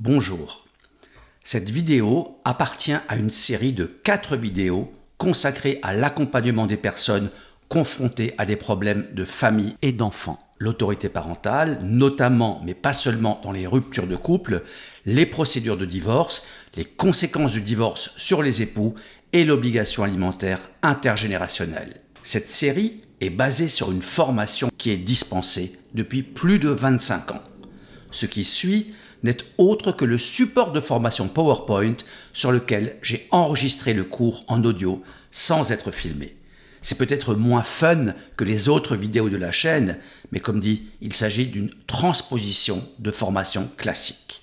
Bonjour. Cette vidéo appartient à une série de 4 vidéos consacrées à l'accompagnement des personnes confrontées à des problèmes de famille et d'enfants. L'autorité parentale, notamment mais pas seulement dans les ruptures de couple, les procédures de divorce, les conséquences du divorce sur les époux et l'obligation alimentaire intergénérationnelle. Cette série est basée sur une formation qui est dispensée depuis plus de 25 ans. Ce qui suit n'est autre que le support de formation PowerPoint sur lequel j'ai enregistré le cours en audio sans être filmé. C'est peut-être moins fun que les autres vidéos de la chaîne, mais comme dit, il s'agit d'une transposition de formation classique.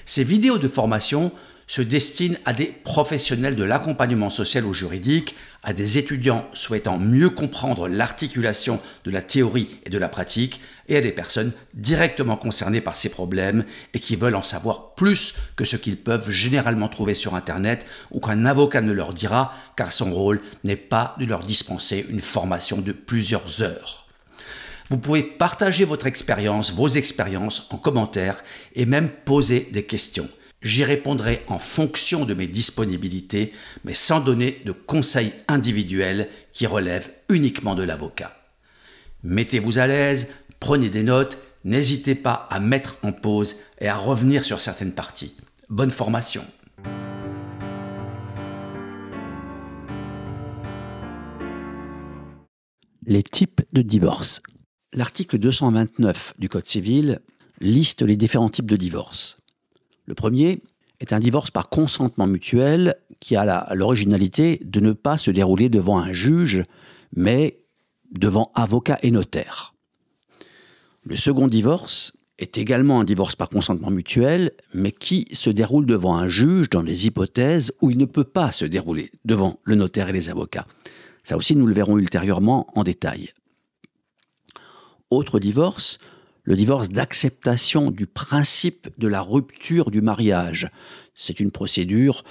Ces vidéos de formation se destinent à des professionnels de l'accompagnement social ou juridique, à des étudiants souhaitant mieux comprendre l'articulation de la théorie et de la pratique, et à des personnes directement concernées par ces problèmes et qui veulent en savoir plus que ce qu'ils peuvent généralement trouver sur Internet ou qu'un avocat ne leur dira, car son rôle n'est pas de leur dispenser une formation de plusieurs heures. Vous pouvez partager votre expérience, vos expériences en commentaire et même poser des questions. J'y répondrai en fonction de mes disponibilités, mais sans donner de conseils individuels qui relèvent uniquement de l'avocat. Mettez-vous à l'aise, prenez des notes, n'hésitez pas à mettre en pause et à revenir sur certaines parties. Bonne formation! Les types de divorce. L'article 229 du Code civil liste les différents types de divorce. Le premier est un divorce par consentement mutuel qui a l'originalité de ne pas se dérouler devant un juge, mais devant avocat et notaire. Le second divorce est également un divorce par consentement mutuel, mais qui se déroule devant un juge dans les hypothèses où il ne peut pas se dérouler devant le notaire et les avocats. Ça aussi, nous le verrons ultérieurement en détail. Autre divorce, le divorce d'acceptation du principe de la rupture du mariage. C'est une procédure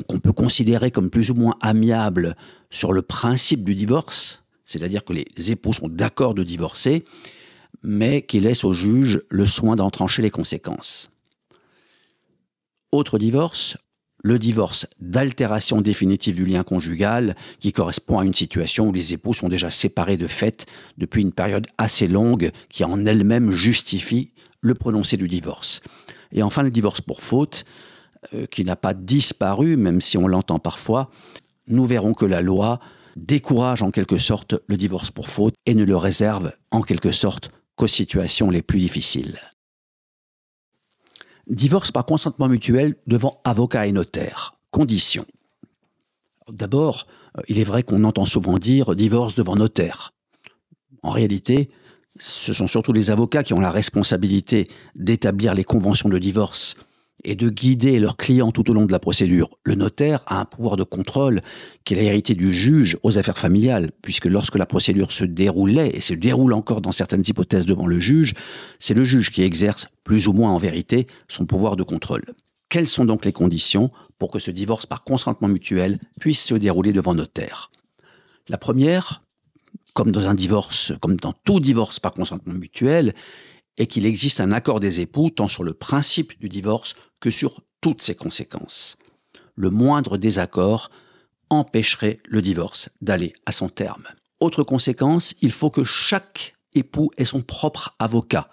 qu'on peut considérer comme plus ou moins amiable sur le principe du divorce, c'est-à-dire que les époux sont d'accord de divorcer, mais qui laisse au juge le soin d'en trancher les conséquences. Autre divorce, le divorce d'altération définitive du lien conjugal qui correspond à une situation où les époux sont déjà séparés de fait depuis une période assez longue qui en elle-même justifie le prononcé du divorce. Et enfin le divorce pour faute qui n'a pas disparu même si on l'entend parfois. Nous verrons que la loi décourage en quelque sorte le divorce pour faute et ne le réserve en quelque sorte qu'aux situations les plus difficiles. Divorce par consentement mutuel devant avocat et notaire. Conditions. D'abord, il est vrai qu'on entend souvent dire divorce devant notaire. En réalité, ce sont surtout les avocats qui ont la responsabilité d'établir les conventions de divorce et de guider leurs clients tout au long de la procédure. Le notaire a un pouvoir de contrôle qu'il a hérité du juge aux affaires familiales, puisque lorsque la procédure se déroulait, et se déroule encore dans certaines hypothèses devant le juge, c'est le juge qui exerce, plus ou moins en vérité, son pouvoir de contrôle. Quelles sont donc les conditions pour que ce divorce par consentement mutuel puisse se dérouler devant notaire? La première, comme dans tout divorce par consentement mutuel, est qu'il existe un accord des époux tant sur le principe du divorce que sur toutes ses conséquences. Le moindre désaccord empêcherait le divorce d'aller à son terme. Autre conséquence, il faut que chaque époux ait son propre avocat.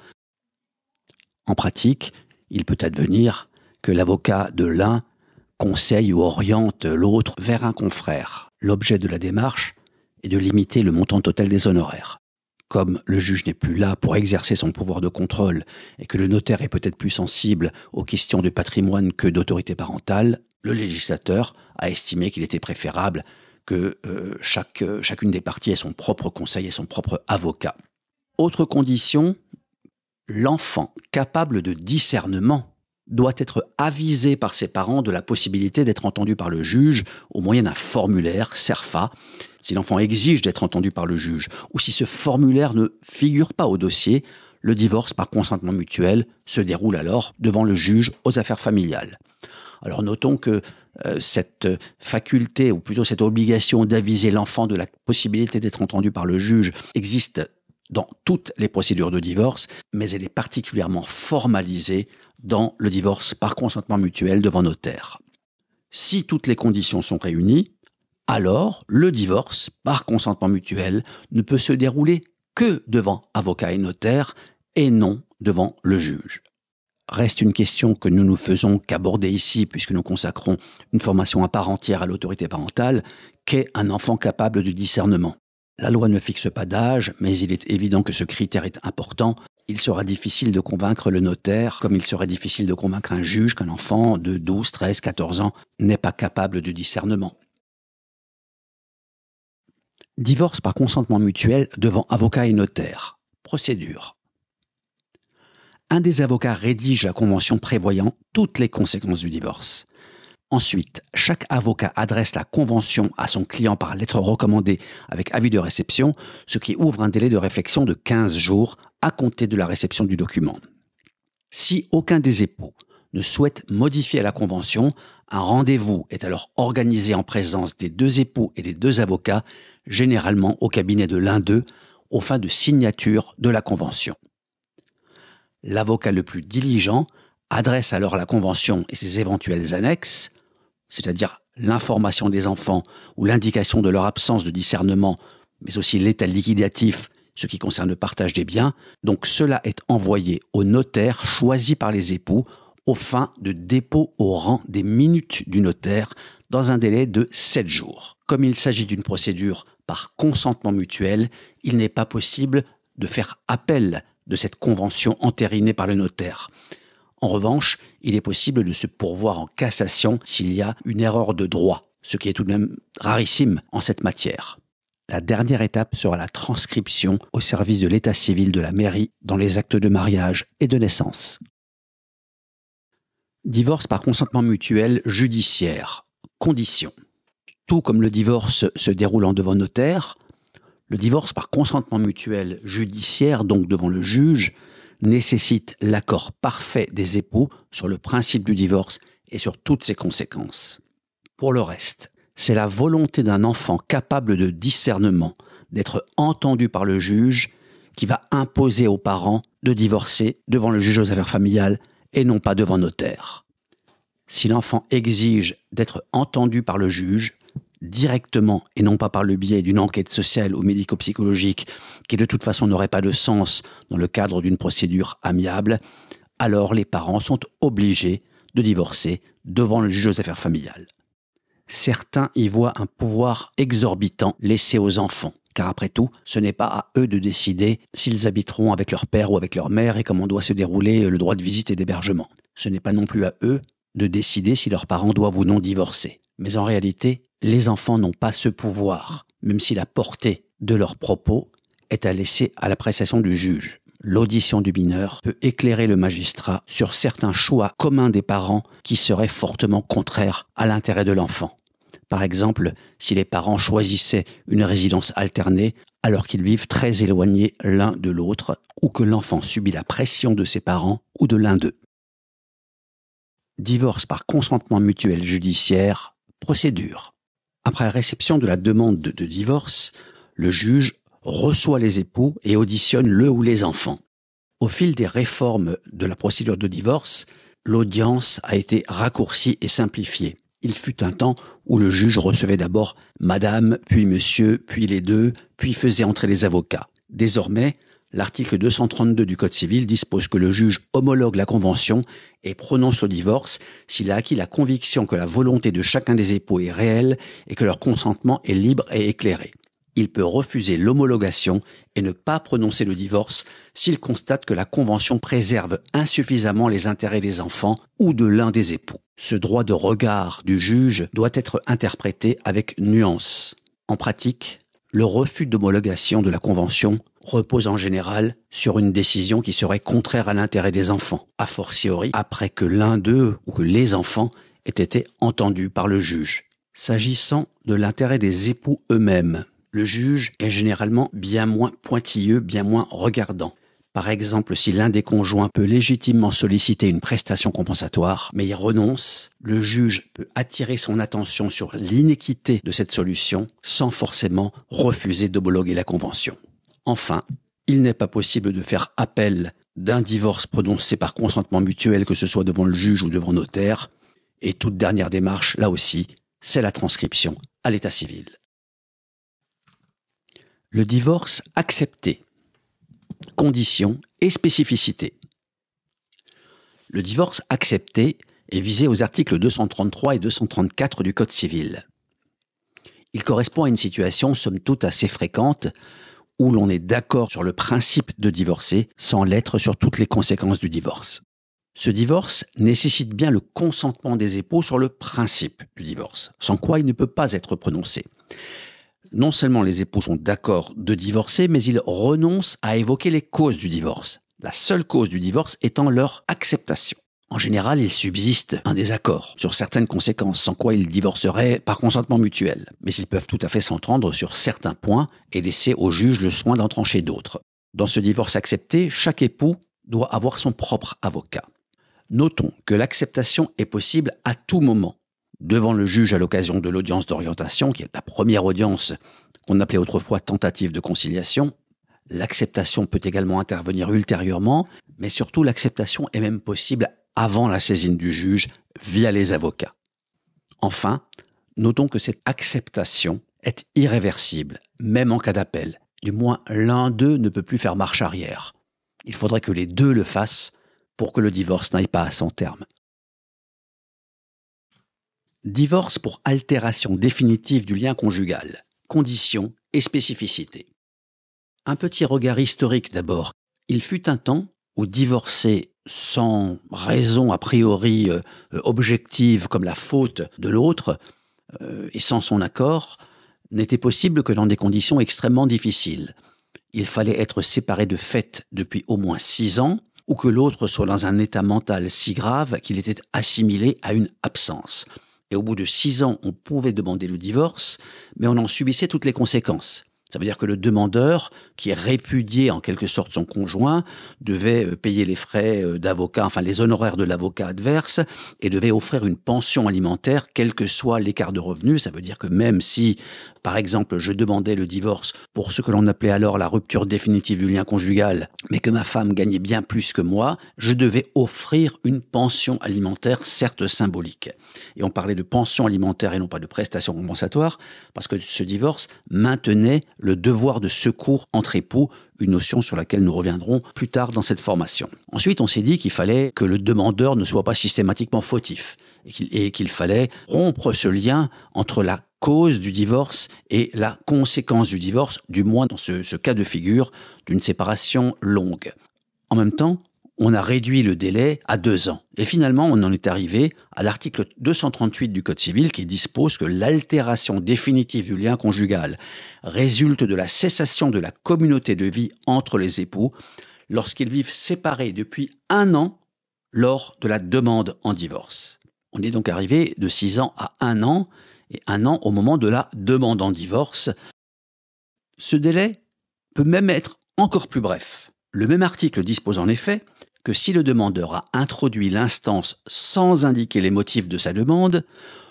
En pratique, il peut advenir que l'avocat de l'un conseille ou oriente l'autre vers un confrère. L'objet de la démarche est de limiter le montant total des honoraires. Comme le juge n'est plus là pour exercer son pouvoir de contrôle et que le notaire est peut-être plus sensible aux questions de patrimoine que d'autorité parentale, le législateur a estimé qu'il était préférable que chacune des parties ait son propre conseil et son propre avocat. Autre condition, l'enfant capable de discernement doit être avisé par ses parents de la possibilité d'être entendu par le juge au moyen d'un formulaire CERFA, si l'enfant exige d'être entendu par le juge, ou si ce formulaire ne figure pas au dossier, le divorce par consentement mutuel se déroule alors devant le juge aux affaires familiales. Alors notons que cette faculté, ou plutôt cette obligation d'aviser l'enfant de la possibilité d'être entendu par le juge existe dans toutes les procédures de divorce, mais elle est particulièrement formalisée dans le divorce par consentement mutuel devant notaire. Si toutes les conditions sont réunies, alors le divorce par consentement mutuel ne peut se dérouler que devant avocat et notaire et non devant le juge. Reste une question que nous ne faisons qu'aborder ici puisque nous consacrons une formation à part entière à l'autorité parentale, qu'est un enfant capable de discernement. La loi ne fixe pas d'âge, mais il est évident que ce critère est important. Il sera difficile de convaincre le notaire, comme il serait difficile de convaincre un juge qu'un enfant de 12, 13, 14 ans n'est pas capable de discernement. Divorce par consentement mutuel devant avocat et notaire. Procédure. Un des avocats rédige la convention prévoyant toutes les conséquences du divorce. Ensuite, chaque avocat adresse la convention à son client par lettre recommandée avec avis de réception, ce qui ouvre un délai de réflexion de 15 jours à compter de la réception du document. Si aucun des époux ne souhaite modifier la convention, un rendez-vous est alors organisé en présence des deux époux et des deux avocats, généralement au cabinet de l'un d'eux, aux fins de signature de la convention. L'avocat le plus diligent adresse alors la convention et ses éventuelles annexes, c'est-à-dire l'information des enfants ou l'indication de leur absence de discernement, mais aussi l'état liquidatif, ce qui concerne le partage des biens. Donc cela est envoyé au notaire choisi par les époux aux fins de dépôt au rang des minutes du notaire dans un délai de 7 jours. Comme il s'agit d'une procédure par consentement mutuel, il n'est pas possible de faire appel de cette convention entérinée par le notaire. En revanche, il est possible de se pourvoir en cassation s'il y a une erreur de droit, ce qui est tout de même rarissime en cette matière. La dernière étape sera la transcription au service de l'état civil de la mairie dans les actes de mariage et de naissance. Divorce par consentement mutuel judiciaire. Conditions. Tout comme le divorce se déroulant devant notaire, le divorce par consentement mutuel judiciaire, donc devant le juge, nécessite l'accord parfait des époux sur le principe du divorce et sur toutes ses conséquences. Pour le reste, c'est la volonté d'un enfant capable de discernement, d'être entendu par le juge, qui va imposer aux parents de divorcer devant le juge aux affaires familiales et non pas devant notaire. Si l'enfant exige d'être entendu par le juge, directement et non pas par le biais d'une enquête sociale ou médico-psychologique qui de toute façon n'aurait pas de sens dans le cadre d'une procédure amiable, alors les parents sont obligés de divorcer devant le juge aux affaires familiales. Certains y voient un pouvoir exorbitant laissé aux enfants, car après tout, ce n'est pas à eux de décider s'ils habiteront avec leur père ou avec leur mère et comment doit se dérouler le droit de visite et d'hébergement. Ce n'est pas non plus à eux de décider si leurs parents doivent ou non divorcer. Mais en réalité, les enfants n'ont pas ce pouvoir, même si la portée de leurs propos est à laisser à l'appréciation du juge. L'audition du mineur peut éclairer le magistrat sur certains choix communs des parents qui seraient fortement contraires à l'intérêt de l'enfant. Par exemple, si les parents choisissaient une résidence alternée alors qu'ils vivent très éloignés l'un de l'autre ou que l'enfant subit la pression de ses parents ou de l'un d'eux. Divorce par consentement mutuel judiciaire, procédure. Après réception de la demande de divorce, le juge reçoit les époux et auditionne le ou les enfants. Au fil des réformes de la procédure de divorce, l'audience a été raccourcie et simplifiée. Il fut un temps où le juge recevait d'abord madame, puis monsieur, puis les deux, puis faisait entrer les avocats. Désormais, l'article 232 du Code civil dispose que le juge homologue la convention et prononce le divorce s'il a acquis la conviction que la volonté de chacun des époux est réelle et que leur consentement est libre et éclairé. Il peut refuser l'homologation et ne pas prononcer le divorce s'il constate que la convention préserve insuffisamment les intérêts des enfants ou de l'un des époux. Ce droit de regard du juge doit être interprété avec nuance. En pratique, le refus d'homologation de la convention repose en général sur une décision qui serait contraire à l'intérêt des enfants, a fortiori après que l'un d'eux ou que les enfants aient été entendus par le juge. S'agissant de l'intérêt des époux eux-mêmes, le juge est généralement bien moins pointilleux, bien moins regardant. Par exemple, si l'un des conjoints peut légitimement solliciter une prestation compensatoire, mais y renonce, le juge peut attirer son attention sur l'iniquité de cette solution sans forcément refuser d'homologuer la convention. Enfin, il n'est pas possible de faire appel d'un divorce prononcé par consentement mutuel, que ce soit devant le juge ou devant notaire. Et toute dernière démarche, là aussi, c'est la transcription à l'état civil. Le divorce accepté. Conditions et spécificités. Le divorce accepté est visé aux articles 233 et 234 du Code civil. Il correspond à une situation somme toute assez fréquente où l'on est d'accord sur le principe de divorcer sans l'être sur toutes les conséquences du divorce. Ce divorce nécessite bien le consentement des époux sur le principe du divorce, sans quoi il ne peut pas être prononcé. Non seulement les époux sont d'accord de divorcer, mais ils renoncent à évoquer les causes du divorce, la seule cause du divorce étant leur acceptation. En général, il subsiste un désaccord sur certaines conséquences, sans quoi ils divorceraient par consentement mutuel. Mais ils peuvent tout à fait s'entendre sur certains points et laisser au juge le soin d'en trancher d'autres. Dans ce divorce accepté, chaque époux doit avoir son propre avocat. Notons que l'acceptation est possible à tout moment, devant le juge à l'occasion de l'audience d'orientation, qui est la première audience qu'on appelait autrefois tentative de conciliation. L'acceptation peut également intervenir ultérieurement, mais surtout l'acceptation est même possible avant la saisine du juge via les avocats. Enfin, notons que cette acceptation est irréversible, même en cas d'appel. Du moins, l'un d'eux ne peut plus faire marche arrière. Il faudrait que les deux le fassent pour que le divorce n'aille pas à son terme. Divorce pour altération définitive du lien conjugal. Conditions et spécificités. Un petit regard historique d'abord. Il fut un temps où divorcer sans raison a priori objective comme la faute de l'autre et sans son accord n'était possible que dans des conditions extrêmement difficiles. Il fallait être séparé de fait depuis au moins 6 ans ou que l'autre soit dans un état mental si grave qu'il était assimilé à une absence. Et au bout de 6 ans, on pouvait demander le divorce, mais on en subissait toutes les conséquences. Ça veut dire que le demandeur, qui répudiait en quelque sorte son conjoint, devait payer les frais d'avocat, enfin les honoraires de l'avocat adverse, et devait offrir une pension alimentaire, quel que soit l'écart de revenus. Ça veut dire que même si, par exemple, je demandais le divorce pour ce que l'on appelait alors la rupture définitive du lien conjugal, mais que ma femme gagnait bien plus que moi, je devais offrir une pension alimentaire, certes symbolique. Et on parlait de pension alimentaire et non pas de prestation compensatoire, parce que ce divorce maintenait le devoir de secours entre époux, une notion sur laquelle nous reviendrons plus tard dans cette formation. Ensuite, on s'est dit qu'il fallait que le demandeur ne soit pas systématiquement fautif et qu'il fallait rompre ce lien entre la cause du divorce et la conséquence du divorce, du moins dans ce cas de figure d'une séparation longue. En même temps, on a réduit le délai à 2 ans. Et finalement, on en est arrivé à l'article 238 du Code civil qui dispose que l'altération définitive du lien conjugal résulte de la cessation de la communauté de vie entre les époux lorsqu'ils vivent séparés depuis 1 an lors de la demande en divorce. On est donc arrivé de 6 ans à 1 an, et 1 an au moment de la demande en divorce. Ce délai peut même être encore plus bref. Le même article dispose en effet que si le demandeur a introduit l'instance sans indiquer les motifs de sa demande,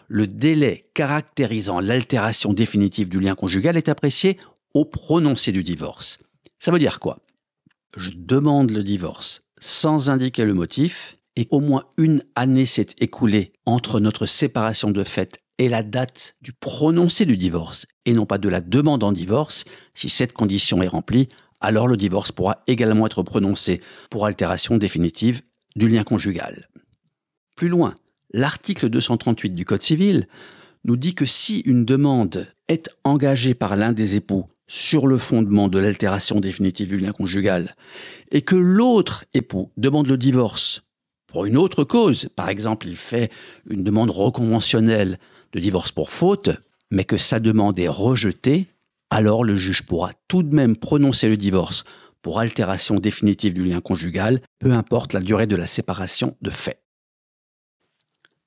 le délai caractérisant l'altération définitive du lien conjugal est apprécié au prononcé du divorce. Ça veut dire quoi ? Je demande le divorce sans indiquer le motif et au moins 1 année s'est écoulée entre notre séparation de fait et la date du prononcé du divorce et non pas de la demande en divorce. Si cette condition est remplie, alors le divorce pourra également être prononcé pour altération définitive du lien conjugal. Plus loin, l'article 238 du Code civil nous dit que si une demande est engagée par l'un des époux sur le fondement de l'altération définitive du lien conjugal et que l'autre époux demande le divorce pour une autre cause, par exemple il fait une demande reconventionnelle de divorce pour faute, mais que sa demande est rejetée, alors le juge pourra tout de même prononcer le divorce pour altération définitive du lien conjugal, peu importe la durée de la séparation de fait.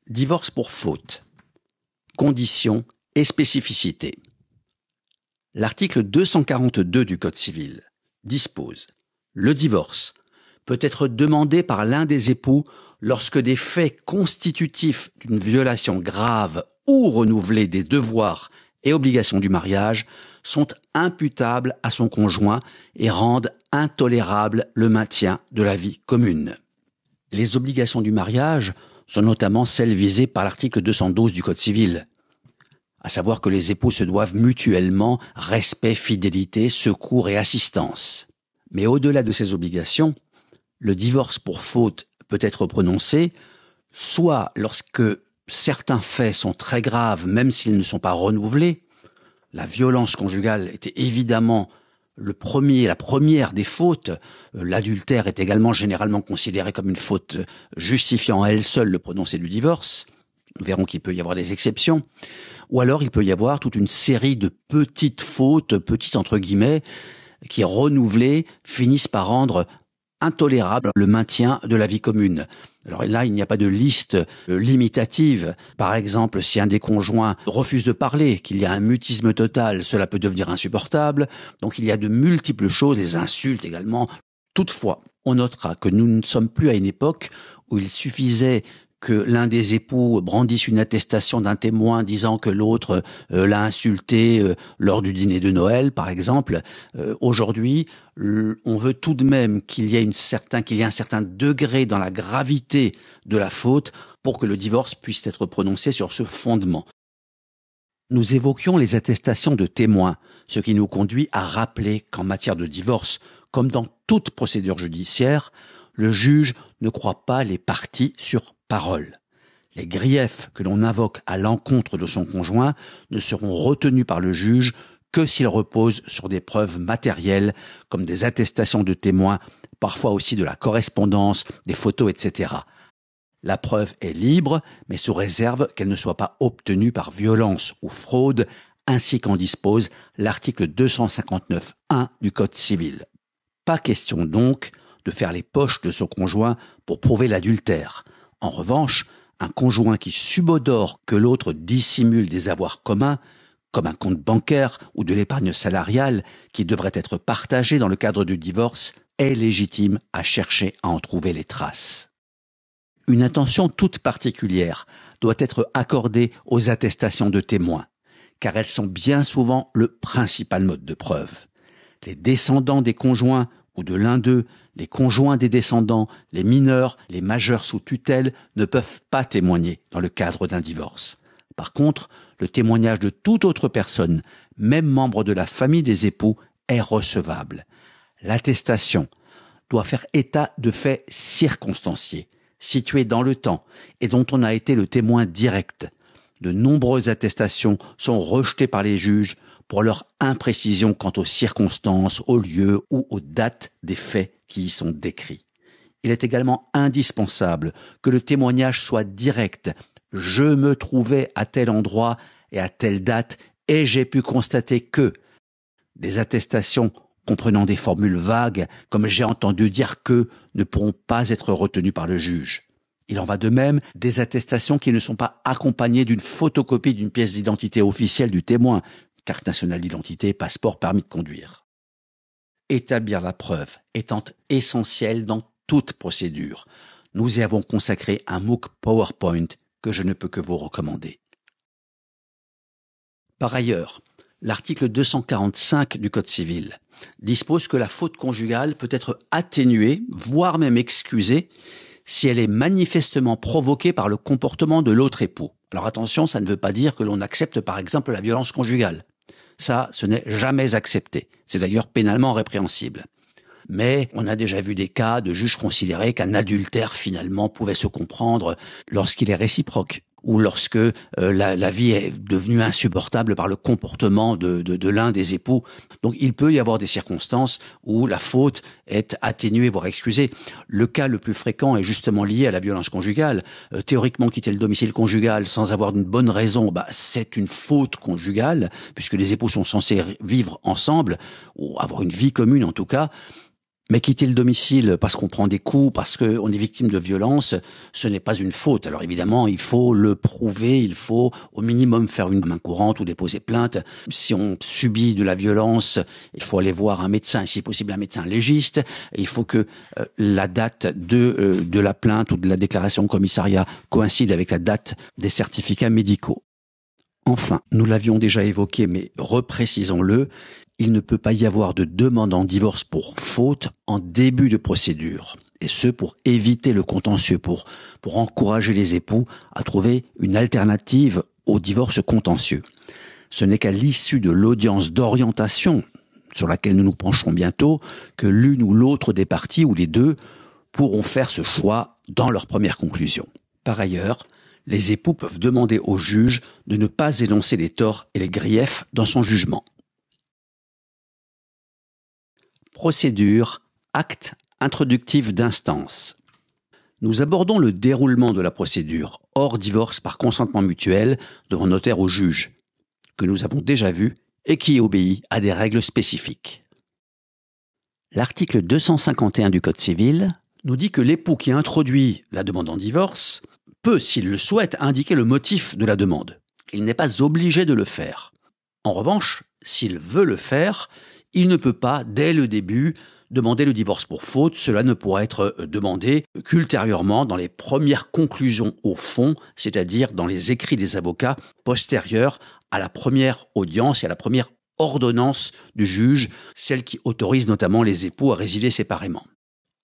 Divorce pour faute. Conditions et spécificités. L'article 242 du Code civil dispose « Le divorce peut être demandé par l'un des époux lorsque des faits constitutifs d'une violation grave ou renouvelée des devoirs et obligations du mariage sont imputables à son conjoint et rendent intolérable le maintien de la vie commune. Les obligations du mariage sont notamment celles visées par l'article 212 du Code civil, à savoir que les époux se doivent mutuellement respect, fidélité, secours et assistance. Mais au-delà de ces obligations, le divorce pour faute peut être prononcé soit lorsque certains faits sont très graves, même s'ils ne sont pas renouvelés. La violence conjugale était évidemment la première des fautes. L'adultère est également généralement considéré comme une faute justifiant à elle seule le prononcé du divorce. Nous verrons qu'il peut y avoir des exceptions. Ou alors il peut y avoir toute une série de petites fautes, petites entre guillemets, qui renouvelées finissent par rendre intolérable le maintien de la vie commune. Alors là, il n'y a pas de liste limitative. Par exemple, si un des conjoints refuse de parler, qu'il y a un mutisme total, cela peut devenir insupportable. Donc il y a de multiples choses, les insultes également. Toutefois, on notera que nous ne sommes plus à une époque où il suffisait que l'un des époux brandisse une attestation d'un témoin disant que l'autre l'a insulté lors du dîner de Noël, par exemple. Aujourd'hui, on veut tout de même qu'il y ait un certain degré dans la gravité de la faute pour que le divorce puisse être prononcé sur ce fondement. Nous évoquions les attestations de témoins, ce qui nous conduit à rappeler qu'en matière de divorce, comme dans toute procédure judiciaire, le juge ne croit pas les parties sur parole. Les griefs que l'on invoque à l'encontre de son conjoint ne seront retenus par le juge que s'ils reposent sur des preuves matérielles, comme des attestations de témoins, parfois aussi de la correspondance, des photos, etc. La preuve est libre, mais sous réserve qu'elle ne soit pas obtenue par violence ou fraude, ainsi qu'en dispose l'article 259.1 du Code civil. Pas question donc de faire les poches de son conjoint pour prouver l'adultère. En revanche, un conjoint qui subodore que l'autre dissimule des avoirs communs, comme un compte bancaire ou de l'épargne salariale qui devrait être partagé dans le cadre du divorce, est légitime à chercher à en trouver les traces. Une attention toute particulière doit être accordée aux attestations de témoins, car elles sont bien souvent le principal mode de preuve. Les descendants des conjoints ou de l'un d'eux, les conjoints des descendants, les mineurs, les majeurs sous tutelle ne peuvent pas témoigner dans le cadre d'un divorce. Par contre, le témoignage de toute autre personne, même membre de la famille des époux, est recevable. L'attestation doit faire état de faits circonstanciés, situés dans le temps et dont on a été le témoin direct. De nombreuses attestations sont rejetées par les juges pour leur imprécision quant aux circonstances, aux lieux ou aux dates des faits qui y sont décrits. Il est également indispensable que le témoignage soit direct. Je me trouvais à tel endroit et à telle date et j'ai pu constater que des attestations comprenant des formules vagues, comme j'ai entendu dire que, ne pourront pas être retenues par le juge. Il en va de même des attestations qui ne sont pas accompagnées d'une photocopie d'une pièce d'identité officielle du témoin, carte nationale d'identité, passeport, permis de conduire. Établir la preuve étant essentiel dans toute procédure. Nous y avons consacré un MOOC PowerPoint que je ne peux que vous recommander. Par ailleurs, l'article 245 du Code civil dispose que la faute conjugale peut être atténuée, voire même excusée, si elle est manifestement provoquée par le comportement de l'autre époux. Alors attention, ça ne veut pas dire que l'on accepte par exemple la violence conjugale. Ça, ce n'est jamais accepté. C'est d'ailleurs pénalement répréhensible. Mais on a déjà vu des cas de juges considérer qu'un adultère finalement pouvait se comprendre lorsqu'il est réciproque ou lorsque la vie est devenue insupportable par le comportement de l'un des époux. Donc il peut y avoir des circonstances où la faute est atténuée, voire excusée. Le cas le plus fréquent est justement lié à la violence conjugale. Théoriquement, quitter le domicile conjugal sans avoir une bonne raison, c'est une faute conjugale, puisque les époux sont censés vivre ensemble, ou avoir une vie commune en tout cas. Mais quitter le domicile parce qu'on prend des coups, parce qu'on est victime de violence, ce n'est pas une faute. Alors évidemment, il faut le prouver, il faut au minimum faire une main courante ou déposer plainte. Si on subit de la violence, il faut aller voir un médecin, si possible un médecin légiste. Et il faut que la date de la plainte ou de la déclaration au commissariat coïncide avec la date des certificats médicaux. Enfin, nous l'avions déjà évoqué, mais reprécisons-le, il ne peut pas y avoir de demande en divorce pour faute en début de procédure. Et ce, pour éviter le contentieux, pour encourager les époux à trouver une alternative au divorce contentieux. Ce n'est qu'à l'issue de l'audience d'orientation, sur laquelle nous nous pencherons bientôt, que l'une ou l'autre des parties, ou les deux, pourront faire ce choix dans leur première conclusion. Par ailleurs, les époux peuvent demander au juge de ne pas énoncer les torts et les griefs dans son jugement. Procédure, acte introductif d'instance. Nous abordons le déroulement de la procédure, hors divorce par consentement mutuel, devant notaire ou juge, que nous avons déjà vu et qui obéit à des règles spécifiques. L'article 251 du Code civil nous dit que l'époux qui introduit la demande en divorce peut, s'il le souhaite, indiquer le motif de la demande. Il n'est pas obligé de le faire. En revanche, s'il veut le faire, il ne peut pas, dès le début, demander le divorce pour faute. Cela ne pourra être demandé qu'ultérieurement dans les premières conclusions au fond, c'est-à-dire dans les écrits des avocats postérieurs à la première audience et à la première ordonnance du juge, celle qui autorise notamment les époux à résilier séparément.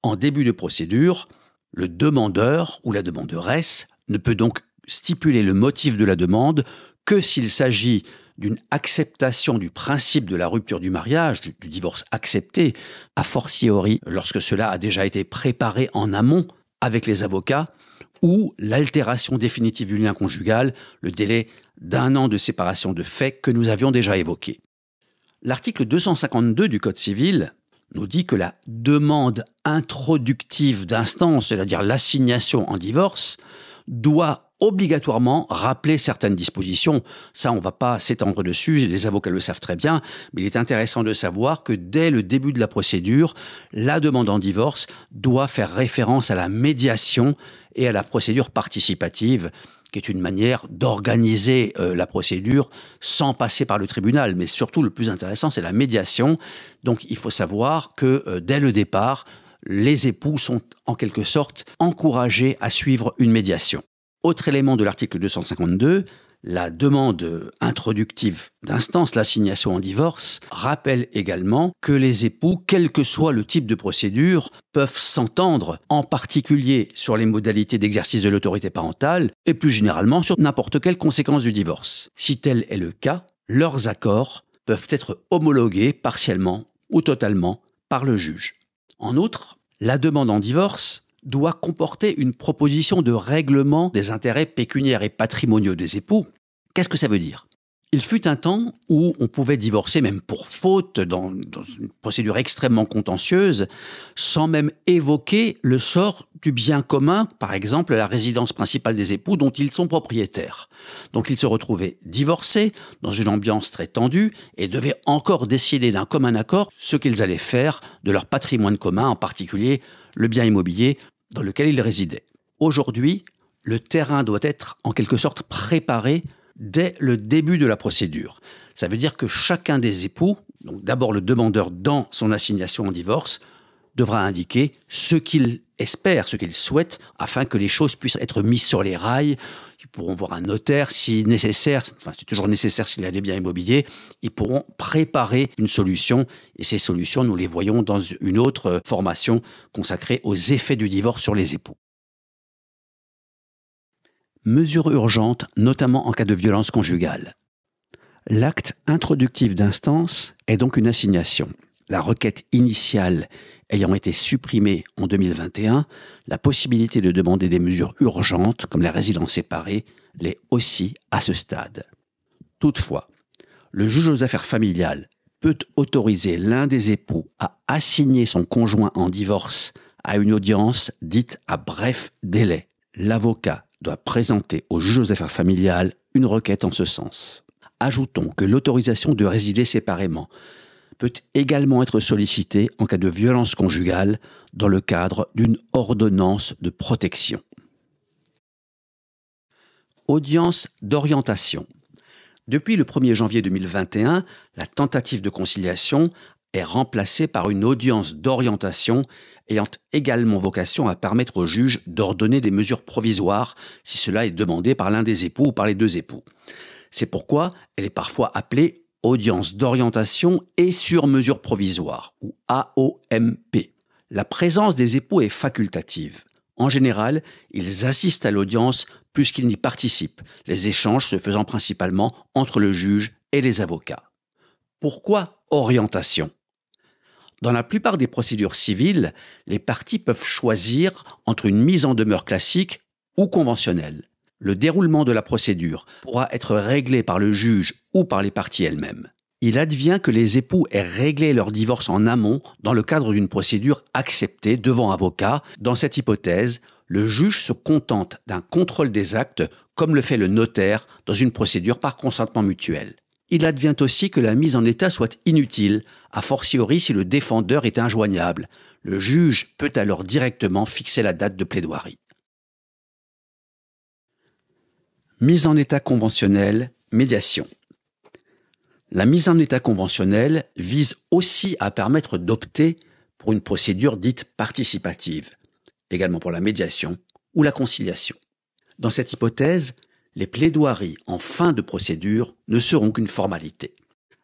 En début de procédure, le demandeur ou la demanderesse ne peut donc stipuler le motif de la demande que s'il s'agit d'une acceptation du principe de la rupture du mariage, du divorce accepté, a fortiori lorsque cela a déjà été préparé en amont avec les avocats, ou l'altération définitive du lien conjugal, le délai d'1 an de séparation de fait que nous avions déjà évoqué. L'article 252 du Code civil nous dit que la demande introductive d'instance, c'est-à-dire l'assignation en divorce, doit obligatoirement rappeler certaines dispositions. Ça, on ne va pas s'étendre dessus, les avocats le savent très bien, mais il est intéressant de savoir que dès le début de la procédure, la demande en divorce doit faire référence à la médiation et à la procédure participative, qui est une manière d'organiser la procédure sans passer par le tribunal. Mais surtout, le plus intéressant, c'est la médiation. Donc, il faut savoir que dès le départ, les époux sont en quelque sorte encouragés à suivre une médiation. Autre élément de l'article 252, la demande introductive d'instance, l'assignation en divorce, rappelle également que les époux, quel que soit le type de procédure, peuvent s'entendre, en particulier sur les modalités d'exercice de l'autorité parentale et plus généralement sur n'importe quelle conséquence du divorce. Si tel est le cas, leurs accords peuvent être homologués partiellement ou totalement par le juge. En outre, la demande en divorce doit comporter une proposition de règlement des intérêts pécuniaires et patrimoniaux des époux. Qu'est-ce que ça veut dire ? Il fut un temps où on pouvait divorcer même pour faute dans une procédure extrêmement contentieuse sans même évoquer le sort du bien commun, par exemple la résidence principale des époux dont ils sont propriétaires. Donc ils se retrouvaient divorcés dans une ambiance très tendue et devaient encore décider d'un commun accord ce qu'ils allaient faire de leur patrimoine commun, en particulier le bien immobilier dans lequel ils résidaient. Aujourd'hui, le terrain doit être en quelque sorte préparé dès le début de la procédure. Ça veut dire que chacun des époux, donc d'abord le demandeur dans son assignation en divorce, devra indiquer ce qu'il espère, ce qu'il souhaite, afin que les choses puissent être mises sur les rails. Ils pourront voir un notaire si nécessaire, enfin c'est toujours nécessaire s'il y a des biens immobiliers, ils pourront préparer une solution, et ces solutions, nous les voyons dans une autre formation consacrée aux effets du divorce sur les époux. Mesures urgentes, notamment en cas de violence conjugale. L'acte introductif d'instance est donc une assignation. La requête initiale ayant été supprimée en 2021, la possibilité de demander des mesures urgentes, comme la résidence séparée, l'est aussi à ce stade. Toutefois, le juge aux affaires familiales peut autoriser l'un des époux à assigner son conjoint en divorce à une audience dite à bref délai. L'avocat doit présenter au juge aux affaires familiales une requête en ce sens. Ajoutons que l'autorisation de résilier séparément peut également être sollicitée en cas de violence conjugale dans le cadre d'une ordonnance de protection. Audience d'orientation. Depuis le 1er janvier 2021, la tentative de conciliation est remplacée par une audience d'orientation ayant également vocation à permettre au juge d'ordonner des mesures provisoires si cela est demandé par l'un des époux ou par les deux époux. C'est pourquoi elle est parfois appelée audience d'orientation et sur mesure provisoire, ou AOMP. La présence des époux est facultative. En général, ils assistent à l'audience plus qu'ils n'y participent, les échanges se faisant principalement entre le juge et les avocats. Pourquoi orientation ? Dans la plupart des procédures civiles, les parties peuvent choisir entre une mise en demeure classique ou conventionnelle. Le déroulement de la procédure pourra être réglé par le juge ou par les parties elles-mêmes. Il advient que les époux aient réglé leur divorce en amont dans le cadre d'une procédure acceptée devant avocat. Dans cette hypothèse, le juge se contente d'un contrôle des actes comme le fait le notaire dans une procédure par consentement mutuel. Il advient aussi que la mise en état soit inutile, a fortiori si le défendeur est injoignable. Le juge peut alors directement fixer la date de plaidoirie. Mise en état conventionnelle, médiation. La mise en état conventionnelle vise aussi à permettre d'opter pour une procédure dite participative, également pour la médiation ou la conciliation. Dans cette hypothèse, les plaidoiries en fin de procédure ne seront qu'une formalité.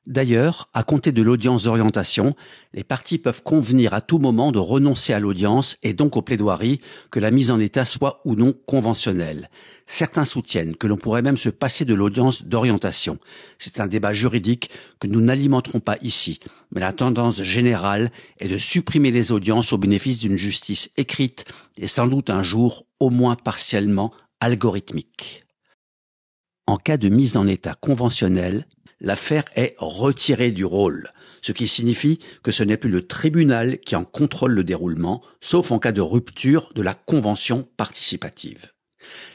D'ailleurs, à compter de l'audience d'orientation, les parties peuvent convenir à tout moment de renoncer à l'audience et donc aux plaidoiries, que la mise en état soit ou non conventionnelle. Certains soutiennent que l'on pourrait même se passer de l'audience d'orientation. C'est un débat juridique que nous n'alimenterons pas ici, mais la tendance générale est de supprimer les audiences au bénéfice d'une justice écrite et sans doute un jour au moins partiellement algorithmique. En cas de mise en état conventionnelle, l'affaire est retirée du rôle, ce qui signifie que ce n'est plus le tribunal qui en contrôle le déroulement, sauf en cas de rupture de la convention participative.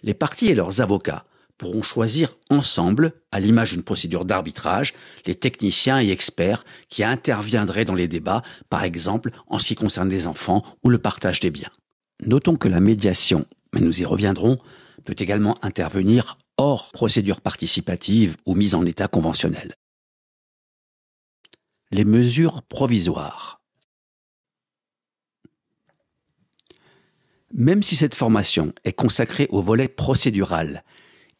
Les parties et leurs avocats pourront choisir ensemble, à l'image d'une procédure d'arbitrage, les techniciens et experts qui interviendraient dans les débats, par exemple en ce qui concerne les enfants ou le partage des biens. Notons que la médiation, mais nous y reviendrons, peut également intervenir hors procédure participative ou mise en état conventionnel. Les mesures provisoires. Même si cette formation est consacrée au volet procédural,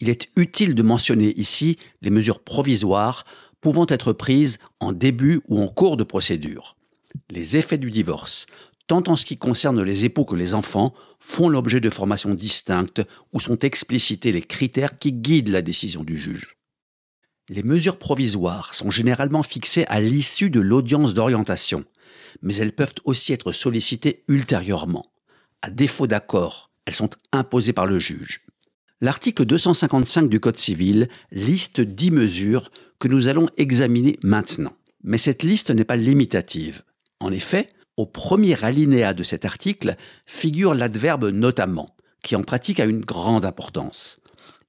il est utile de mentionner ici les mesures provisoires pouvant être prises en début ou en cours de procédure. Les effets du divorce, tant en ce qui concerne les époux que les enfants, font l'objet de formations distinctes où sont explicités les critères qui guident la décision du juge. Les mesures provisoires sont généralement fixées à l'issue de l'audience d'orientation, mais elles peuvent aussi être sollicitées ultérieurement. À défaut d'accord, elles sont imposées par le juge. L'article 255 du Code civil liste 10 mesures que nous allons examiner maintenant. Mais cette liste n'est pas limitative. En effet, au premier alinéa de cet article figure l'adverbe « notamment », qui en pratique a une grande importance.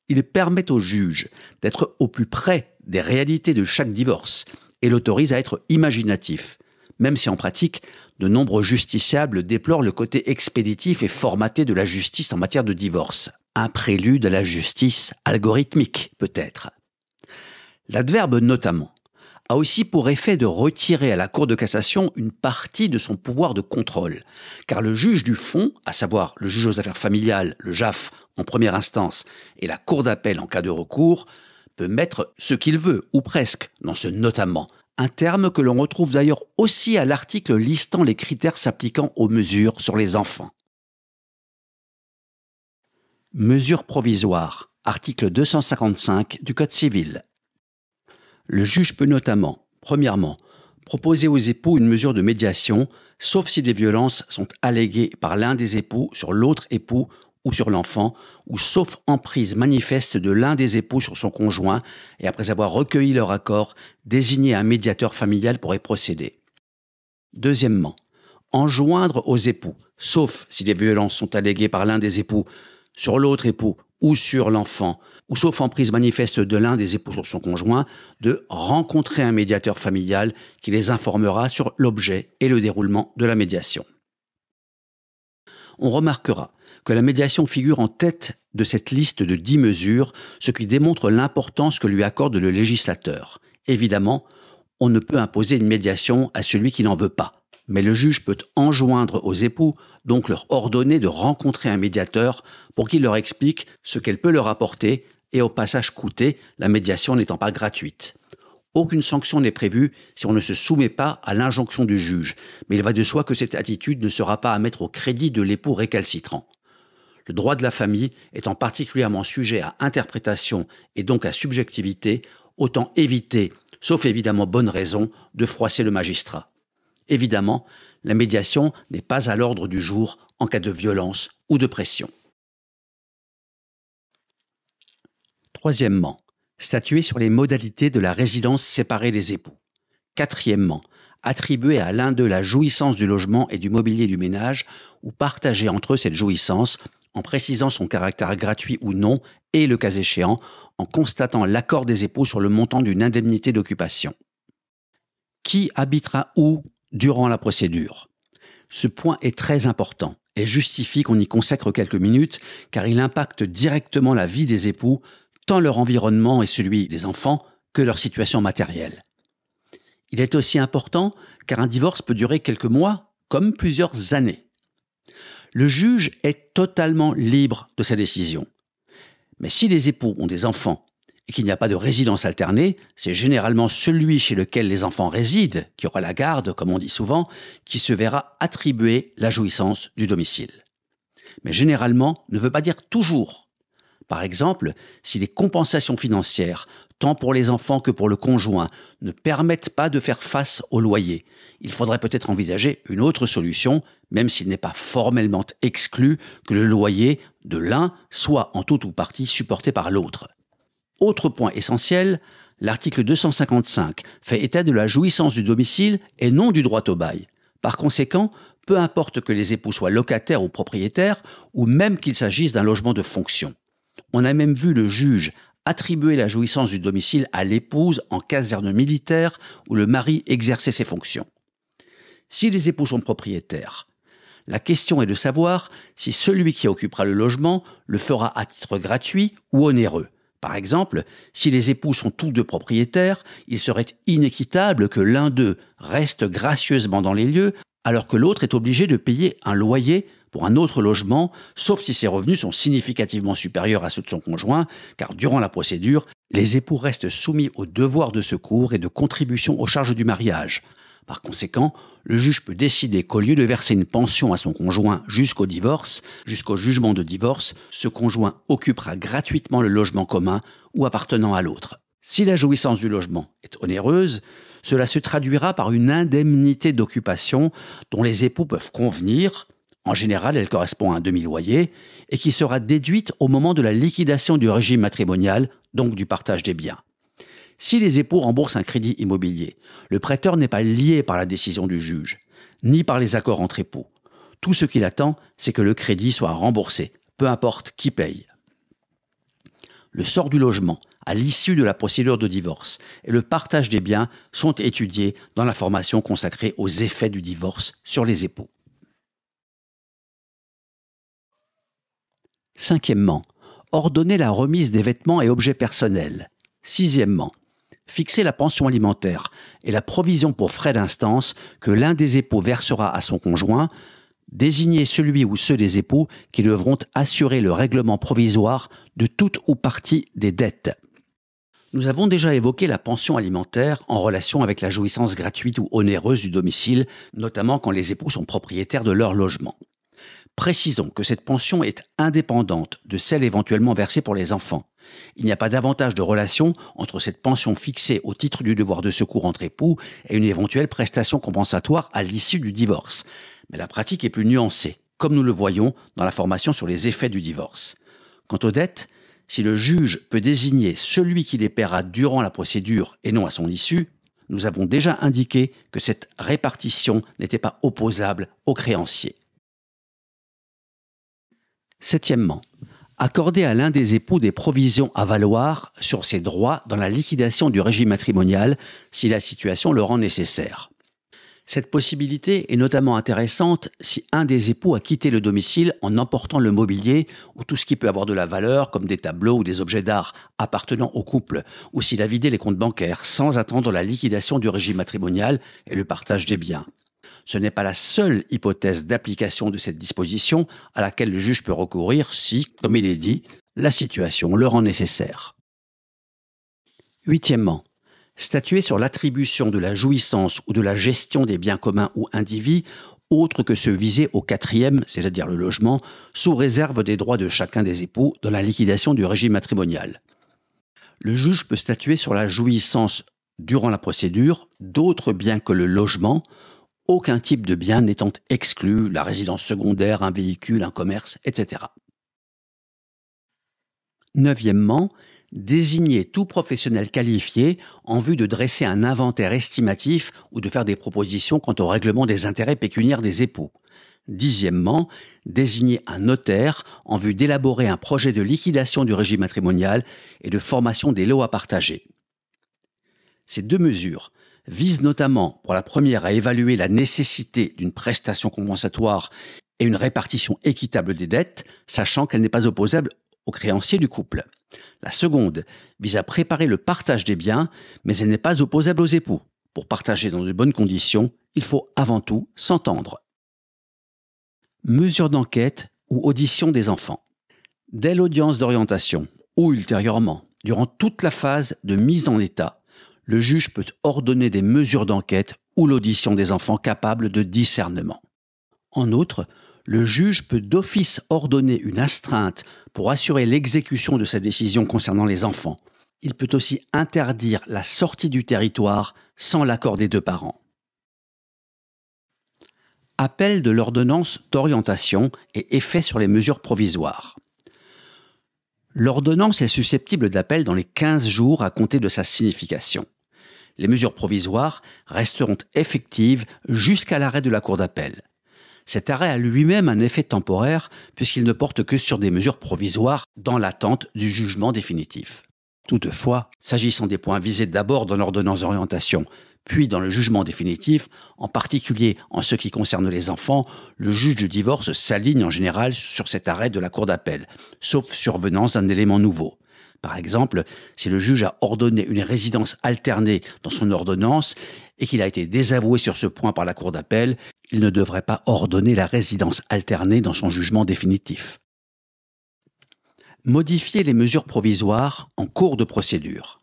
Il permet au juge d'être au plus près des réalités de chaque divorce et l'autorise à être imaginatif, même si en pratique, de nombreux justiciables déplorent le côté expéditif et formaté de la justice en matière de divorce. Un prélude à la justice algorithmique, peut-être. L'adverbe « notamment » a aussi pour effet de retirer à la Cour de cassation une partie de son pouvoir de contrôle, car le juge du fond, à savoir le juge aux affaires familiales, le JAF en première instance, et la Cour d'appel en cas de recours, peut mettre ce qu'il veut, ou presque, dans ce « notamment », un terme que l'on retrouve d'ailleurs aussi à l'article listant les critères s'appliquant aux mesures sur les enfants. Mesures provisoires, article 255 du Code civil. Le juge peut notamment, premièrement, proposer aux époux une mesure de médiation, sauf si des violences sont alléguées par l'un des époux sur l'autre époux ou sur l'enfant, ou sauf emprise manifeste de l'un des époux sur son conjoint, et après avoir recueilli leur accord, désigner un médiateur familial pour y procéder. Deuxièmement, enjoindre aux époux, sauf si des violences sont alléguées par l'un des époux sur l'autre époux ou sur l'enfant, ou sauf emprise manifeste de l'un des époux sur son conjoint, de rencontrer un médiateur familial qui les informera sur l'objet et le déroulement de la médiation. On remarquera que la médiation figure en tête de cette liste de 10 mesures, ce qui démontre l'importance que lui accorde le législateur. Évidemment, on ne peut imposer une médiation à celui qui n'en veut pas, mais le juge peut enjoindre aux époux, donc leur ordonner de rencontrer un médiateur pour qu'il leur explique ce qu'elle peut leur apporter, et au passage coûter, la médiation n'étant pas gratuite. Aucune sanction n'est prévue si on ne se soumet pas à l'injonction du juge, mais il va de soi que cette attitude ne sera pas à mettre au crédit de l'époux récalcitrant. Le droit de la famille étant particulièrement sujet à interprétation et donc à subjectivité, autant éviter, sauf évidemment bonne raison, de froisser le magistrat. Évidemment, la médiation n'est pas à l'ordre du jour en cas de violence ou de pression. Troisièmement, statuer sur les modalités de la résidence séparée des époux. Quatrièmement, attribuer à l'un d'eux la jouissance du logement et du mobilier du ménage ou partager entre eux cette jouissance en précisant son caractère gratuit ou non et, le cas échéant, en constatant l'accord des époux sur le montant d'une indemnité d'occupation. Qui habitera où durant la procédure? Ce point est très important et justifie qu'on y consacre quelques minutes car il impacte directement la vie des époux, tant leur environnement et celui des enfants que leur situation matérielle. Il est aussi important car un divorce peut durer quelques mois comme plusieurs années. Le juge est totalement libre de sa décision. Mais si les époux ont des enfants et qu'il n'y a pas de résidence alternée, c'est généralement celui chez lequel les enfants résident, qui aura la garde, comme on dit souvent, qui se verra attribuer la jouissance du domicile. Mais généralement ne veut pas dire toujours. Par exemple, si les compensations financières, tant pour les enfants que pour le conjoint, ne permettent pas de faire face au loyer, il faudrait peut-être envisager une autre solution, même s'il n'est pas formellement exclu que le loyer de l'un soit en tout ou partie supporté par l'autre. Autre point essentiel, l'article 255 fait état de la jouissance du domicile et non du droit au bail. Par conséquent, peu importe que les époux soient locataires ou propriétaires, ou même qu'il s'agisse d'un logement de fonction. On a même vu le juge attribuer la jouissance du domicile à l'épouse en caserne militaire où le mari exerçait ses fonctions. Si les époux sont propriétaires, la question est de savoir si celui qui occupera le logement le fera à titre gratuit ou onéreux. Par exemple, si les époux sont tous deux propriétaires, il serait inéquitable que l'un d'eux reste gracieusement dans les lieux alors que l'autre est obligé de payer un loyer pour un autre logement, sauf si ses revenus sont significativement supérieurs à ceux de son conjoint, car durant la procédure, les époux restent soumis au devoir de secours et de contribution aux charges du mariage. Par conséquent, le juge peut décider qu'au lieu de verser une pension à son conjoint jusqu'au divorce, jusqu'au jugement de divorce, ce conjoint occupera gratuitement le logement commun ou appartenant à l'autre. Si la jouissance du logement est onéreuse, cela se traduira par une indemnité d'occupation dont les époux peuvent convenir. En général, elle correspond à un demi-loyer et qui sera déduite au moment de la liquidation du régime matrimonial, donc du partage des biens. Si les époux remboursent un crédit immobilier, le prêteur n'est pas lié par la décision du juge, ni par les accords entre époux. Tout ce qu'il attend, c'est que le crédit soit remboursé, peu importe qui paye. Le sort du logement, à l'issue de la procédure de divorce, et le partage des biens sont étudiés dans la formation consacrée aux effets du divorce sur les époux. Cinquièmement, ordonner la remise des vêtements et objets personnels. Sixièmement, fixer la pension alimentaire et la provision pour frais d'instance que l'un des époux versera à son conjoint, désigner celui ou ceux des époux qui devront assurer le règlement provisoire de toute ou partie des dettes. Nous avons déjà évoqué la pension alimentaire en relation avec la jouissance gratuite ou onéreuse du domicile, notamment quand les époux sont propriétaires de leur logement. Précisons que cette pension est indépendante de celle éventuellement versée pour les enfants. Il n'y a pas davantage de relation entre cette pension fixée au titre du devoir de secours entre époux et une éventuelle prestation compensatoire à l'issue du divorce. Mais la pratique est plus nuancée, comme nous le voyons dans la formation sur les effets du divorce. Quant aux dettes, si le juge peut désigner celui qui les paiera durant la procédure et non à son issue, nous avons déjà indiqué que cette répartition n'était pas opposable aux créanciers. Septièmement, accorder à l'un des époux des provisions à valoir sur ses droits dans la liquidation du régime matrimonial si la situation le rend nécessaire. Cette possibilité est notamment intéressante si un des époux a quitté le domicile en emportant le mobilier ou tout ce qui peut avoir de la valeur comme des tableaux ou des objets d'art appartenant au couple, ou s'il a vidé les comptes bancaires sans attendre la liquidation du régime matrimonial et le partage des biens. Ce n'est pas la seule hypothèse d'application de cette disposition à laquelle le juge peut recourir si, comme il est dit, La situation le rend nécessaire. Huitièmement, statuer sur l'attribution de la jouissance ou de la gestion des biens communs ou indivis autres que ceux visés au quatrième, c'est-à-dire le logement, sous réserve des droits de chacun des époux dans la liquidation du régime matrimonial. Le juge peut statuer sur la jouissance durant la procédure d'autres biens que le logement, aucun type de bien n'étant exclu, la résidence secondaire, un véhicule, un commerce, etc. Neuvièmement, désigner tout professionnel qualifié en vue de dresser un inventaire estimatif ou de faire des propositions quant au règlement des intérêts pécuniaires des époux. Dixièmement, désigner un notaire en vue d'élaborer un projet de liquidation du régime matrimonial et de formation des lots à partager. Ces deux mesures visent notamment, pour la première, à évaluer la nécessité d'une prestation compensatoire et une répartition équitable des dettes, sachant qu'elle n'est pas opposable aux créanciers du couple. La seconde vise à préparer le partage des biens, mais elle n'est pas opposable aux époux. Pour partager dans de bonnes conditions, il faut avant tout s'entendre. Mesures d'enquête ou audition des enfants. Dès l'audience d'orientation ou ultérieurement, durant toute la phase de mise en état, le juge peut ordonner des mesures d'enquête ou l'audition des enfants capables de discernement. En outre, le juge peut d'office ordonner une astreinte pour assurer l'exécution de sa décision concernant les enfants. Il peut aussi interdire la sortie du territoire sans l'accord des deux parents. Appel de l'ordonnance d'orientation et effet sur les mesures provisoires. L'ordonnance est susceptible d'appel dans les 15 jours à compter de sa signification. Les mesures provisoires resteront effectives jusqu'à l'arrêt de la Cour d'appel. Cet arrêt a lui-même un effet temporaire puisqu'il ne porte que sur des mesures provisoires dans l'attente du jugement définitif. Toutefois, s'agissant des points visés d'abord dans l'ordonnance d'orientation, puis dans le jugement définitif, en particulier en ce qui concerne les enfants, le juge du divorce s'aligne en général sur cet arrêt de la Cour d'appel, sauf survenance d'un élément nouveau. Par exemple, si le juge a ordonné une résidence alternée dans son ordonnance et qu'il a été désavoué sur ce point par la Cour d'appel, il ne devrait pas ordonner la résidence alternée dans son jugement définitif. Modifier les mesures provisoires en cours de procédure.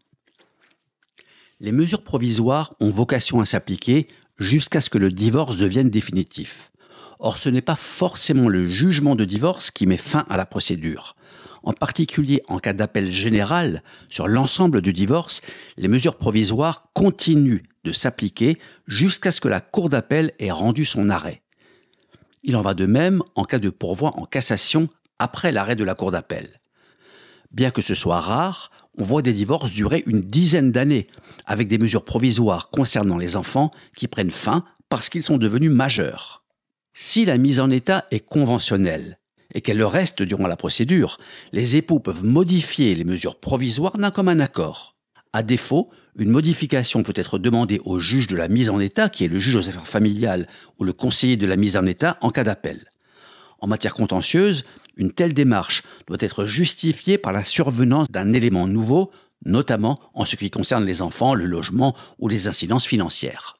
Les mesures provisoires ont vocation à s'appliquer jusqu'à ce que le divorce devienne définitif. Or, ce n'est pas forcément le jugement de divorce qui met fin à la procédure. En particulier en cas d'appel général sur l'ensemble du divorce, les mesures provisoires continuent de s'appliquer jusqu'à ce que la Cour d'appel ait rendu son arrêt. Il en va de même en cas de pourvoi en cassation après l'arrêt de la Cour d'appel. Bien que ce soit rare, on voit des divorces durer une dizaine d'années, avec des mesures provisoires concernant les enfants qui prennent fin parce qu'ils sont devenus majeurs. Si la mise en état est conventionnelle et qu'elle le reste durant la procédure, les époux peuvent modifier les mesures provisoires d'un commun accord. À défaut, une modification peut être demandée au juge de la mise en état, qui est le juge aux affaires familiales, ou le conseiller de la mise en état en cas d'appel. En matière contentieuse, une telle démarche doit être justifiée par la survenance d'un élément nouveau, notamment en ce qui concerne les enfants, le logement ou les incidences financières.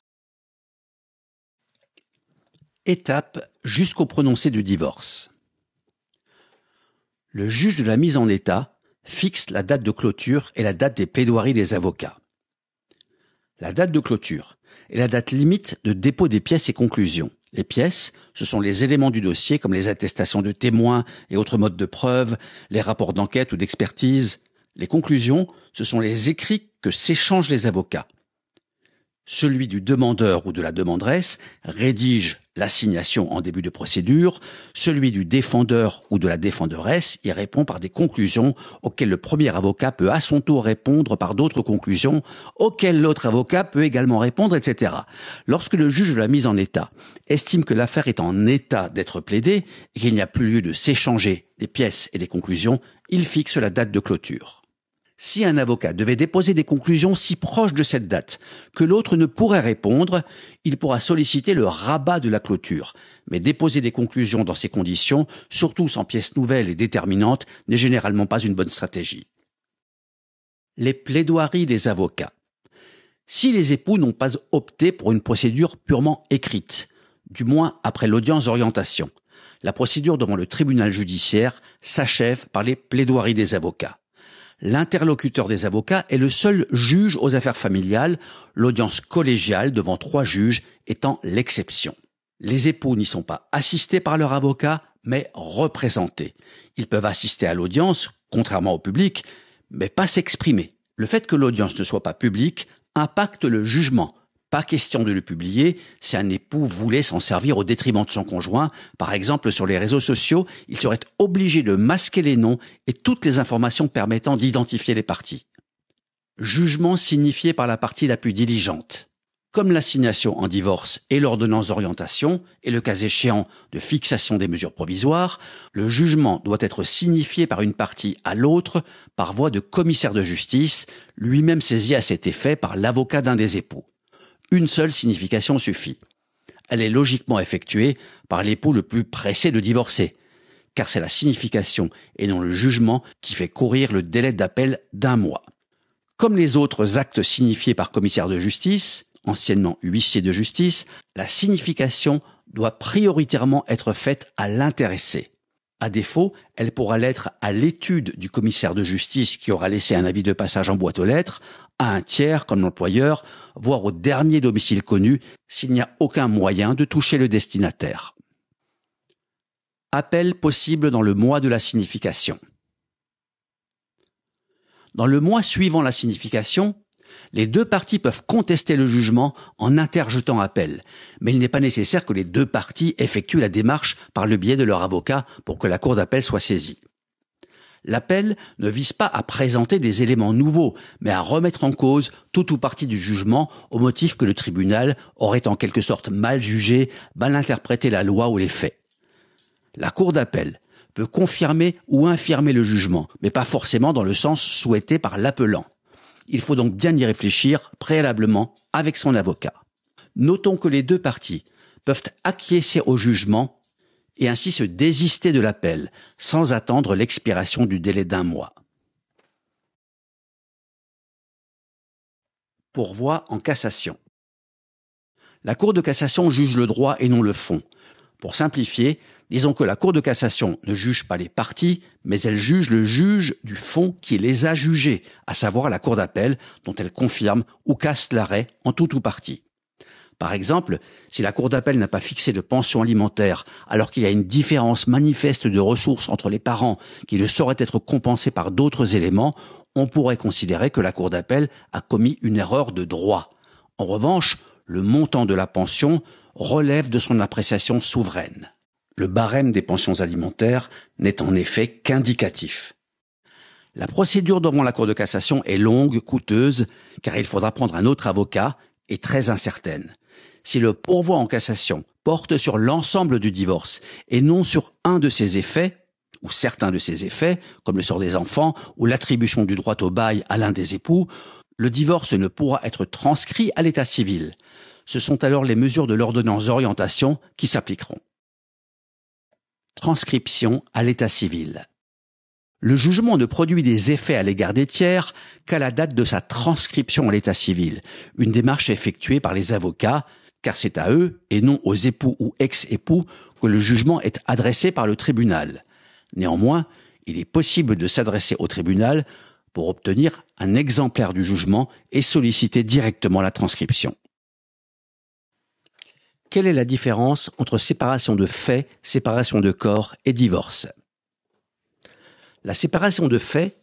Étape jusqu'au prononcé du divorce. Le juge de la mise en état fixe la date de clôture et la date des plaidoiries des avocats. La date de clôture est la date limite de dépôt des pièces et conclusions. Les pièces, ce sont les éléments du dossier comme les attestations de témoins et autres modes de preuve, les rapports d'enquête ou d'expertise. Les conclusions, ce sont les écrits que s'échangent les avocats. Celui du demandeur ou de la demanderesse rédige l'assignation en début de procédure, celui du défendeur ou de la défenderesse y répond par des conclusions auxquelles le premier avocat peut à son tour répondre par d'autres conclusions, auxquelles l'autre avocat peut également répondre, etc. Lorsque le juge de la mise en état estime que l'affaire est en état d'être plaidée et qu'il n'y a plus lieu de s'échanger des pièces et des conclusions, il fixe la date de clôture. Si un avocat devait déposer des conclusions si proches de cette date que l'autre ne pourrait répondre, il pourra solliciter le rabat de la clôture. Mais déposer des conclusions dans ces conditions, surtout sans pièces nouvelles et déterminantes, n'est généralement pas une bonne stratégie. Les plaidoiries des avocats. Si les époux n'ont pas opté pour une procédure purement écrite, du moins après l'audience d'orientation, La procédure devant le tribunal judiciaire s'achève par les plaidoiries des avocats. L'interlocuteur des avocats est le seul juge aux affaires familiales, l'audience collégiale devant 3 juges étant l'exception. Les époux n'y sont pas assistés par leur avocat, mais représentés. Ils peuvent assister à l'audience, contrairement au public, mais pas s'exprimer. Le fait que l'audience ne soit pas publique impacte le jugement. Pas question de le publier si un époux voulait s'en servir au détriment de son conjoint. Par exemple, sur les réseaux sociaux, il serait obligé de masquer les noms et toutes les informations permettant d'identifier les parties. Jugement signifié par la partie la plus diligente. Comme l'assignation en divorce et l'ordonnance d'orientation, et le cas échéant de fixation des mesures provisoires, le jugement doit être signifié par une partie à l'autre par voie de commissaire de justice, lui-même saisi à cet effet par l'avocat d'un des époux. Une seule signification suffit. Elle est logiquement effectuée par l'époux le plus pressé de divorcer, car c'est la signification et non le jugement qui fait courir le délai d'appel d'1 mois. Comme les autres actes signifiés par commissaire de justice, anciennement huissier de justice, la signification doit prioritairement être faite à l'intéressé. À défaut, elle pourra l'être à l'étude du commissaire de justice qui aura laissé un avis de passage en boîte aux lettres, à un tiers comme l'employeur, voire au dernier domicile connu s'il n'y a aucun moyen de toucher le destinataire. Appel possible dans le mois de la signification. Dans le mois suivant la signification, les 2 parties peuvent contester le jugement en interjetant appel, mais il n'est pas nécessaire que les 2 parties effectuent la démarche par le biais de leur avocat pour que la cour d'appel soit saisie. L'appel ne vise pas à présenter des éléments nouveaux, mais à remettre en cause tout ou partie du jugement au motif que le tribunal aurait en quelque sorte mal jugé, mal interprété la loi ou les faits. La cour d'appel peut confirmer ou infirmer le jugement, mais pas forcément dans le sens souhaité par l'appelant. Il faut donc bien y réfléchir préalablement avec son avocat. Notons que les 2 parties peuvent acquiescer au jugement et ainsi se désister de l'appel sans attendre l'expiration du délai d'1 mois. Pourvoi en cassation. La Cour de cassation juge le droit et non le fond. Pour simplifier, disons que la Cour de cassation ne juge pas les parties, mais elle juge le juge du fond qui les a jugés, à savoir la Cour d'appel, dont elle confirme ou casse l'arrêt en tout ou partie. Par exemple, si la Cour d'appel n'a pas fixé de pension alimentaire, alors qu'il y a une différence manifeste de ressources entre les parents qui ne saurait être compensée par d'autres éléments, on pourrait considérer que la Cour d'appel a commis une erreur de droit. En revanche, le montant de la pension relève de son appréciation souveraine. Le barème des pensions alimentaires n'est en effet qu'indicatif. La procédure devant la Cour de cassation est longue, coûteuse, car il faudra prendre un autre avocat et très incertaine. Si le pourvoi en cassation porte sur l'ensemble du divorce et non sur un de ses effets, ou certains de ses effets, comme le sort des enfants ou l'attribution du droit au bail à l'un des époux, le divorce ne pourra être transcrit à l'état civil. Ce sont alors les mesures de l'ordonnance d'orientation qui s'appliqueront. Transcription à l'état civil. Le jugement ne produit des effets à l'égard des tiers qu'à la date de sa transcription à l'état civil, une démarche effectuée par les avocats, car c'est à eux, et non aux époux ou ex-époux, que le jugement est adressé par le tribunal. Néanmoins, il est possible de s'adresser au tribunal pour obtenir un exemplaire du jugement et solliciter directement la transcription. Quelle est la différence entre séparation de fait, séparation de corps et divorce ? La séparation de fait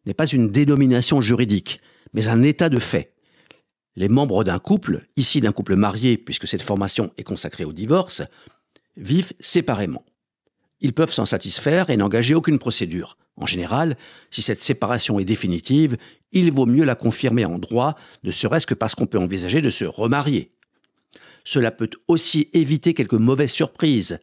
n'est pas une dénomination juridique, mais un état de fait. Les membres d'un couple, ici d'un couple marié puisque cette formation est consacrée au divorce, vivent séparément. Ils peuvent s'en satisfaire et n'engager aucune procédure. En général, si cette séparation est définitive, il vaut mieux la confirmer en droit, ne serait-ce que parce qu'on peut envisager de se remarier. Cela peut aussi éviter quelques mauvaises surprises,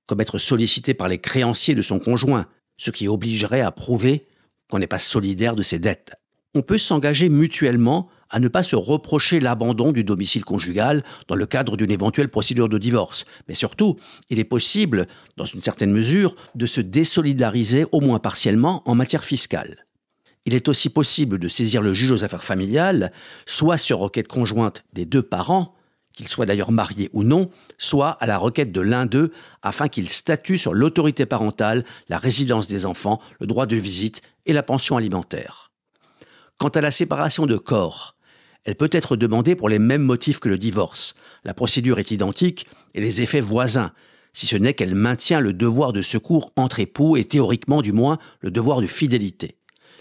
comme être sollicité par les créanciers de son conjoint, ce qui obligerait à prouver qu'on n'est pas solidaire de ses dettes. On peut s'engager mutuellement à ne pas se reprocher l'abandon du domicile conjugal dans le cadre d'une éventuelle procédure de divorce. Mais surtout, il est possible, dans une certaine mesure, de se désolidariser au moins partiellement en matière fiscale. Il est aussi possible de saisir le juge aux affaires familiales, soit sur requête conjointe des 2 parents, qu'ils soient d'ailleurs mariés ou non, soit à la requête de l'un d'eux afin qu'il statue sur l'autorité parentale, la résidence des enfants, le droit de visite et la pension alimentaire. Quant à la séparation de corps, elle peut être demandée pour les mêmes motifs que le divorce. La procédure est identique et les effets voisins, si ce n'est qu'elle maintient le devoir de secours entre époux et théoriquement du moins le devoir de fidélité.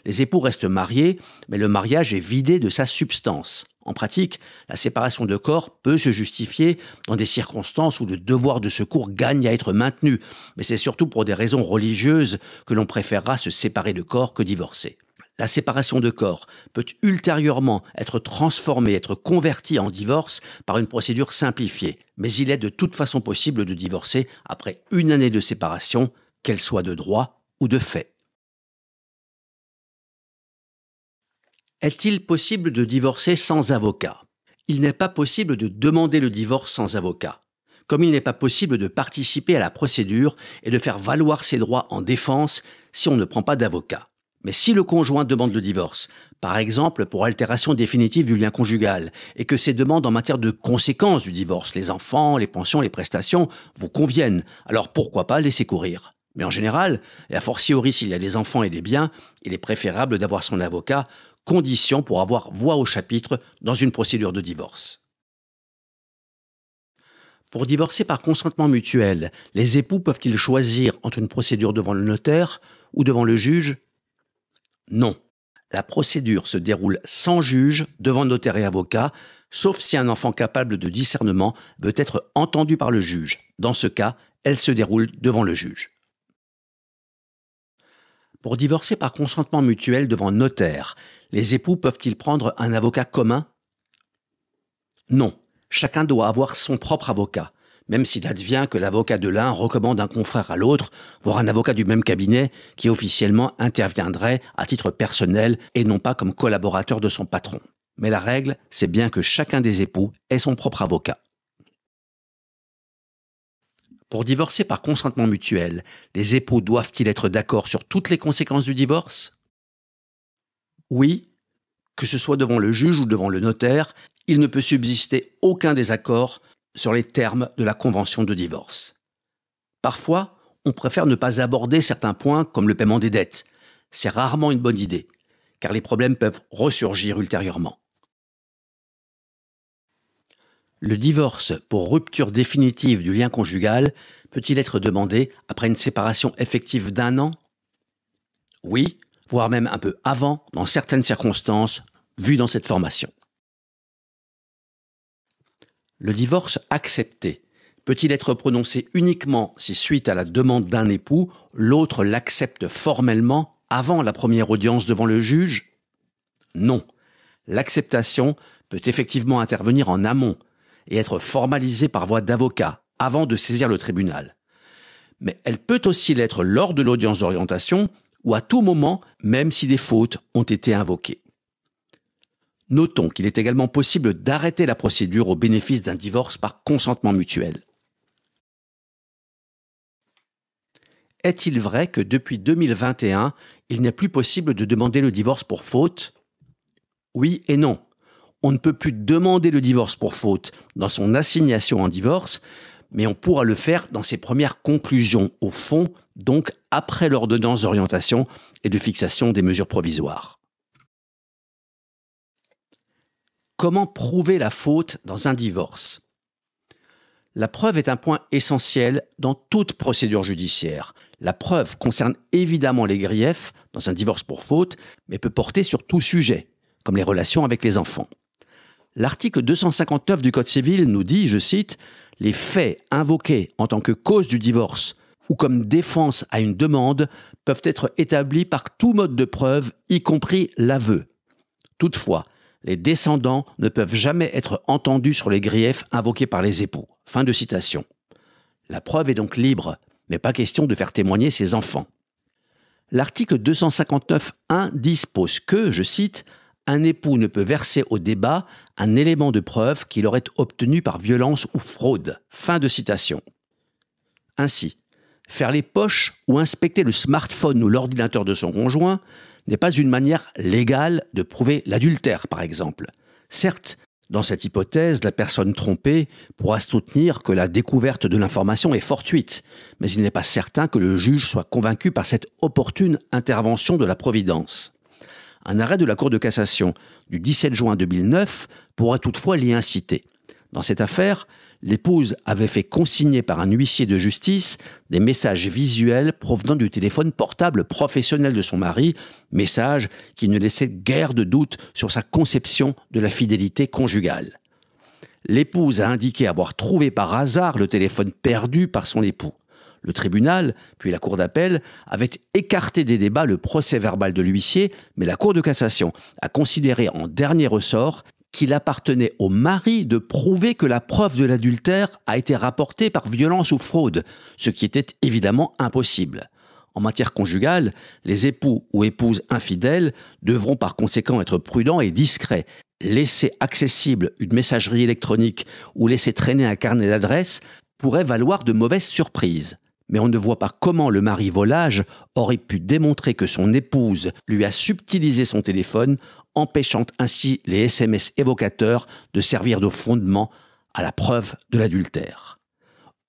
Les époux restent mariés, mais le mariage est vidé de sa substance. En pratique, la séparation de corps peut se justifier dans des circonstances où le devoir de secours gagne à être maintenu, mais c'est surtout pour des raisons religieuses que l'on préférera se séparer de corps que divorcer. La séparation de corps peut ultérieurement être transformée, être convertie en divorce par une procédure simplifiée, mais il est de toute façon possible de divorcer après une année de séparation, qu'elle soit de droit ou de fait. Est-il possible de divorcer sans avocat ? Il n'est pas possible de demander le divorce sans avocat. Comme il n'est pas possible de participer à la procédure et de faire valoir ses droits en défense si on ne prend pas d'avocat. Mais si le conjoint demande le divorce, par exemple pour altération définitive du lien conjugal, et que ces demandes en matière de conséquences du divorce, les enfants, les pensions, les prestations, vous conviennent, alors pourquoi pas laisser courir ? Mais en général, et a fortiori s'il y a des enfants et des biens, il est préférable d'avoir son avocat, condition pour avoir voix au chapitre dans une procédure de divorce. Pour divorcer par consentement mutuel, les époux peuvent-ils choisir entre une procédure devant le notaire ou devant le juge ? Non. La procédure se déroule sans juge, devant notaire et avocat, sauf si un enfant capable de discernement veut être entendu par le juge. Dans ce cas, elle se déroule devant le juge. Pour divorcer par consentement mutuel devant notaire, les époux peuvent-ils prendre un avocat commun ? Non. Chacun doit avoir son propre avocat, même s'il advient que l'avocat de l'un recommande un confrère à l'autre, voire un avocat du même cabinet qui officiellement interviendrait à titre personnel et non pas comme collaborateur de son patron. Mais la règle, c'est bien que chacun des époux ait son propre avocat. Pour divorcer par consentement mutuel, les époux doivent-ils être d'accord sur toutes les conséquences du divorce ? Oui, que ce soit devant le juge ou devant le notaire, il ne peut subsister aucun désaccord sur les termes de la convention de divorce. Parfois, on préfère ne pas aborder certains points comme le paiement des dettes. C'est rarement une bonne idée, car les problèmes peuvent ressurgir ultérieurement. Le divorce pour rupture définitive du lien conjugal peut-il être demandé après une séparation effective d'1 an ? Oui, voire même un peu avant, dans certaines circonstances, vues dans cette formation. Le divorce accepté peut-il être prononcé uniquement si, suite à la demande d'un époux, l'autre l'accepte formellement avant la première audience devant le juge ? Non. L'acceptation peut effectivement intervenir en amont et être formalisée par voie d'avocat avant de saisir le tribunal. Mais elle peut aussi l'être lors de l'audience d'orientation ou à tout moment, même si des fautes ont été invoquées. Notons qu'il est également possible d'arrêter la procédure au bénéfice d'un divorce par consentement mutuel. Est-il vrai que depuis 2021, il n'est plus possible de demander le divorce pour faute ? Oui et non. On ne peut plus demander le divorce pour faute dans son assignation en divorce, mais on pourra le faire dans ses premières conclusions au fond, donc après l'ordonnance d'orientation et de fixation des mesures provisoires. Comment prouver la faute dans un divorce ? La preuve est un point essentiel dans toute procédure judiciaire. La preuve concerne évidemment les griefs dans un divorce pour faute, mais peut porter sur tout sujet, comme les relations avec les enfants. L'article 259 du Code civil nous dit, je cite, « Les faits invoqués en tant que cause du divorce ou comme défense à une demande peuvent être établis par tout mode de preuve, y compris l'aveu. Toutefois, les descendants ne peuvent jamais être entendus sur les griefs invoqués par les époux. » Fin de citation. La preuve est donc libre, mais pas question de faire témoigner ses enfants. L'article 259.1 dispose que, je cite, « Un époux ne peut verser au débat un élément de preuve qu'il aurait obtenu par violence ou fraude. » Fin de citation. Ainsi, faire les poches ou inspecter le smartphone ou l'ordinateur de son conjoint n'est pas une manière légale de prouver l'adultère, par exemple. Certes, Dans cette hypothèse, la personne trompée pourra soutenir que la découverte de l'information est fortuite, mais il n'est pas certain que le juge soit convaincu par cette opportune intervention de la Providence. Un arrêt de la Cour de cassation du 17 juin 2009 pourrait toutefois l'y inciter. Dans cette affaire, l'épouse avait fait consigner par un huissier de justice des messages visuels provenant du téléphone portable professionnel de son mari, messages qui ne laissaient guère de doute sur sa conception de la fidélité conjugale. L'épouse a indiqué avoir trouvé par hasard le téléphone perdu par son époux. Le tribunal, puis la cour d'appel, avaient écarté des débats le procès-verbal de l'huissier, mais la Cour de cassation a considéré en dernier ressort qu'il appartenait au mari de prouver que la preuve de l'adultère a été rapportée par violence ou fraude, ce qui était évidemment impossible. En matière conjugale, les époux ou épouses infidèles devront par conséquent être prudents et discrets. Laisser accessible une messagerie électronique ou laisser traîner un carnet d'adresses pourrait valoir de mauvaises surprises. Mais on ne voit pas comment le mari volage aurait pu démontrer que son épouse lui a subtilisé son téléphone, empêchant ainsi les SMS évocateurs de servir de fondement à la preuve de l'adultère.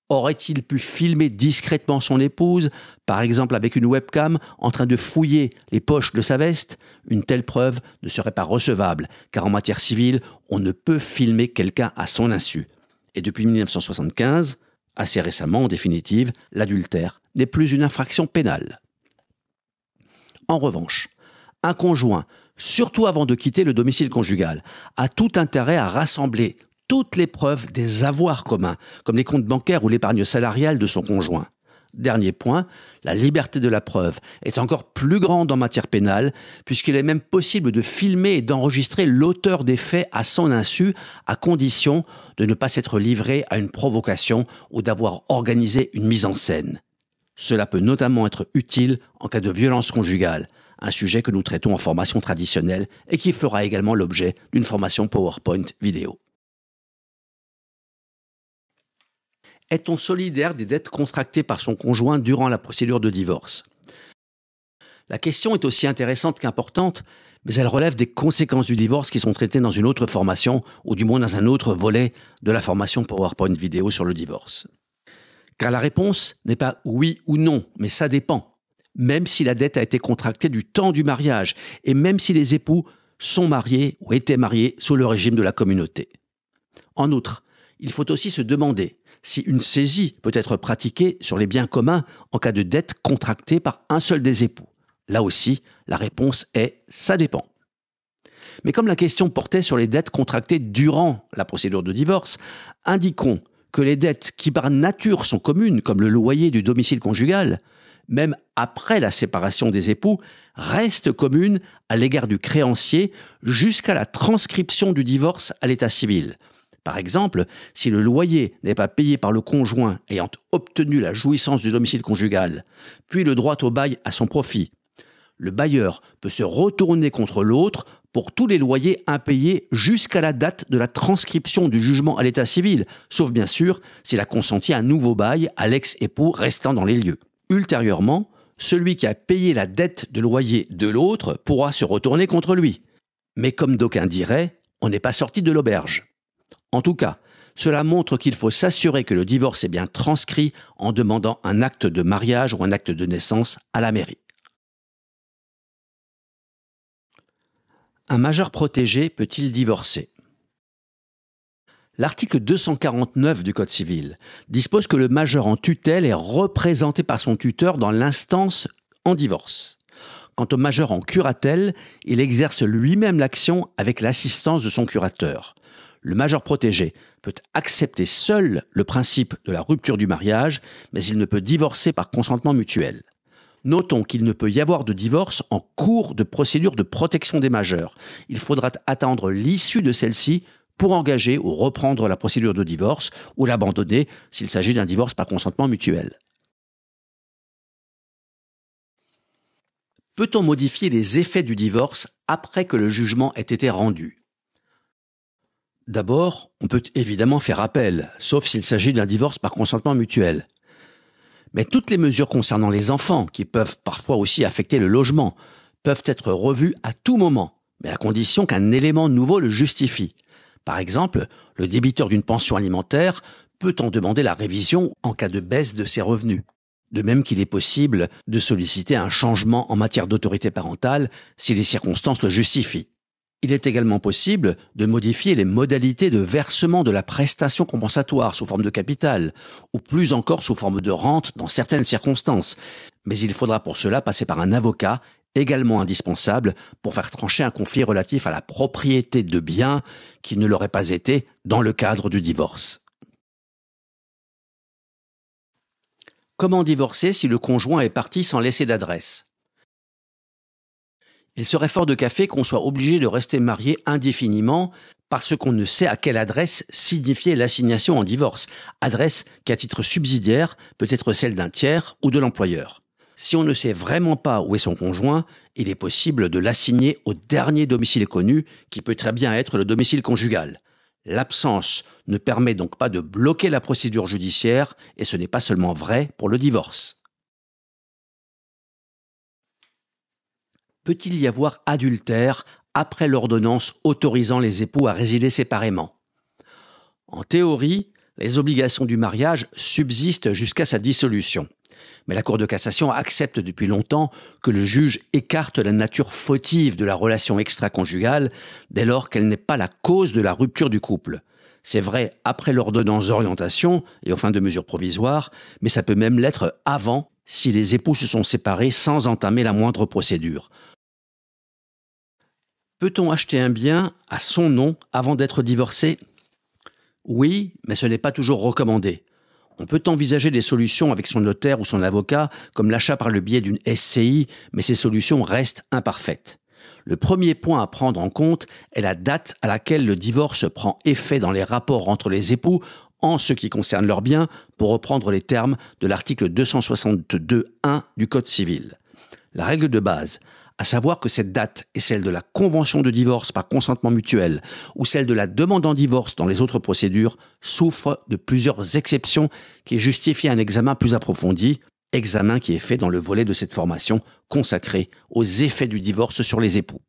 Aurait-il pu filmer discrètement son épouse, par exemple avec une webcam, en train de fouiller les poches de sa veste ? Une telle preuve ne serait pas recevable, car en matière civile, on ne peut filmer quelqu'un à son insu. Et depuis 1975, assez récemment en définitive, l'adultère n'est plus une infraction pénale. En revanche, un conjoint, surtout avant de quitter le domicile conjugal, a tout intérêt à rassembler toutes les preuves des avoirs communs, comme les comptes bancaires ou l'épargne salariale de son conjoint. Dernier point, la liberté de la preuve est encore plus grande en matière pénale, puisqu'il est même possible de filmer et d'enregistrer l'auteur des faits à son insu, à condition de ne pas s'être livré à une provocation ou d'avoir organisé une mise en scène. Cela peut notamment être utile en cas de violence conjugale, un sujet que nous traitons en formation traditionnelle et qui fera également l'objet d'une formation PowerPoint vidéo. Est-on solidaire des dettes contractées par son conjoint durant la procédure de divorce ? La question est aussi intéressante qu'importante, mais elle relève des conséquences du divorce qui sont traitées dans une autre formation, ou du moins dans un autre volet de la formation PowerPoint vidéo sur le divorce. Car la réponse n'est pas oui ou non, mais ça dépend. Même si la dette a été contractée du temps du mariage, et même si les époux sont mariés ou étaient mariés sous le régime de la communauté. En outre, il faut aussi se demander si une saisie peut être pratiquée sur les biens communs en cas de dette contractée par un seul des époux. Là aussi, la réponse est « ça dépend ». Mais comme la question portait sur les dettes contractées durant la procédure de divorce, indiquons que les dettes qui par nature sont communes, comme le loyer du domicile conjugal, même après la séparation des époux, restent communes à l'égard du créancier jusqu'à la transcription du divorce à l'état civil. Par exemple, si le loyer n'est pas payé par le conjoint ayant obtenu la jouissance du domicile conjugal, puis le droit au bail à son profit, le bailleur peut se retourner contre l'autre pour tous les loyers impayés jusqu'à la date de la transcription du jugement à l'état civil, sauf bien sûr s'il a consenti un nouveau bail à l'ex-époux restant dans les lieux. Ultérieurement, celui qui a payé la dette de loyer de l'autre pourra se retourner contre lui. Mais comme d'aucuns diraient, on n'est pas sorti de l'auberge. En tout cas, cela montre qu'il faut s'assurer que le divorce est bien transcrit en demandant un acte de mariage ou un acte de naissance à la mairie. Un majeur protégé peut-il divorcer ? L'article 249 du Code civil dispose que le majeur en tutelle est représenté par son tuteur dans l'instance en divorce. Quant au majeur en curatelle, il exerce lui-même l'action avec l'assistance de son curateur. Le majeur protégé peut accepter seul le principe de la rupture du mariage, mais il ne peut divorcer par consentement mutuel. Notons qu'il ne peut y avoir de divorce en cours de procédure de protection des majeurs. Il faudra attendre l'issue de celle-ci pour engager ou reprendre la procédure de divorce ou l'abandonner s'il s'agit d'un divorce par consentement mutuel. Peut-on modifier les effets du divorce après que le jugement ait été rendu ? D'abord, on peut évidemment faire appel, sauf s'il s'agit d'un divorce par consentement mutuel. Mais toutes les mesures concernant les enfants, qui peuvent parfois aussi affecter le logement, peuvent être revues à tout moment, mais à condition qu'un élément nouveau le justifie. Par exemple, le débiteur d'une pension alimentaire peut en demander la révision en cas de baisse de ses revenus. De même qu'il est possible de solliciter un changement en matière d'autorité parentale si les circonstances le justifient. Il est également possible de modifier les modalités de versement de la prestation compensatoire sous forme de capital, ou plus encore sous forme de rente dans certaines circonstances. Mais il faudra pour cela passer par un avocat, également indispensable pour faire trancher un conflit relatif à la propriété de biens qui ne l'aurait pas été dans le cadre du divorce. Comment divorcer si le conjoint est parti sans laisser d'adresse ? Il serait fort de café qu'on soit obligé de rester marié indéfiniment parce qu'on ne sait à quelle adresse signifier l'assignation en divorce, adresse qui à titre subsidiaire peut être celle d'un tiers ou de l'employeur. Si on ne sait vraiment pas où est son conjoint, il est possible de l'assigner au dernier domicile connu qui peut très bien être le domicile conjugal. L'absence ne permet donc pas de bloquer la procédure judiciaire et ce n'est pas seulement vrai pour le divorce. Peut-il y avoir adultère après l'ordonnance autorisant les époux à résider séparément ? En théorie, les obligations du mariage subsistent jusqu'à sa dissolution. Mais la Cour de cassation accepte depuis longtemps que le juge écarte la nature fautive de la relation extra-conjugale dès lors qu'elle n'est pas la cause de la rupture du couple. C'est vrai après l'ordonnance d'orientation et aux fins de mesures provisoires, mais ça peut même l'être avant si les époux se sont séparés sans entamer la moindre procédure. Peut-on acheter un bien à son nom avant d'être divorcé ? Oui, mais ce n'est pas toujours recommandé. On peut envisager des solutions avec son notaire ou son avocat, comme l'achat par le biais d'une SCI, mais ces solutions restent imparfaites. Le premier point à prendre en compte est la date à laquelle le divorce prend effet dans les rapports entre les époux en ce qui concerne leurs biens, pour reprendre les termes de l'article 262.1 du Code civil. La règle de base, à savoir que cette date est celle de la convention de divorce par consentement mutuel ou celle de la demande en divorce dans les autres procédures, souffre de plusieurs exceptions qui justifient un examen plus approfondi, examen qui est fait dans le volet de cette formation consacré aux effets du divorce sur les époux.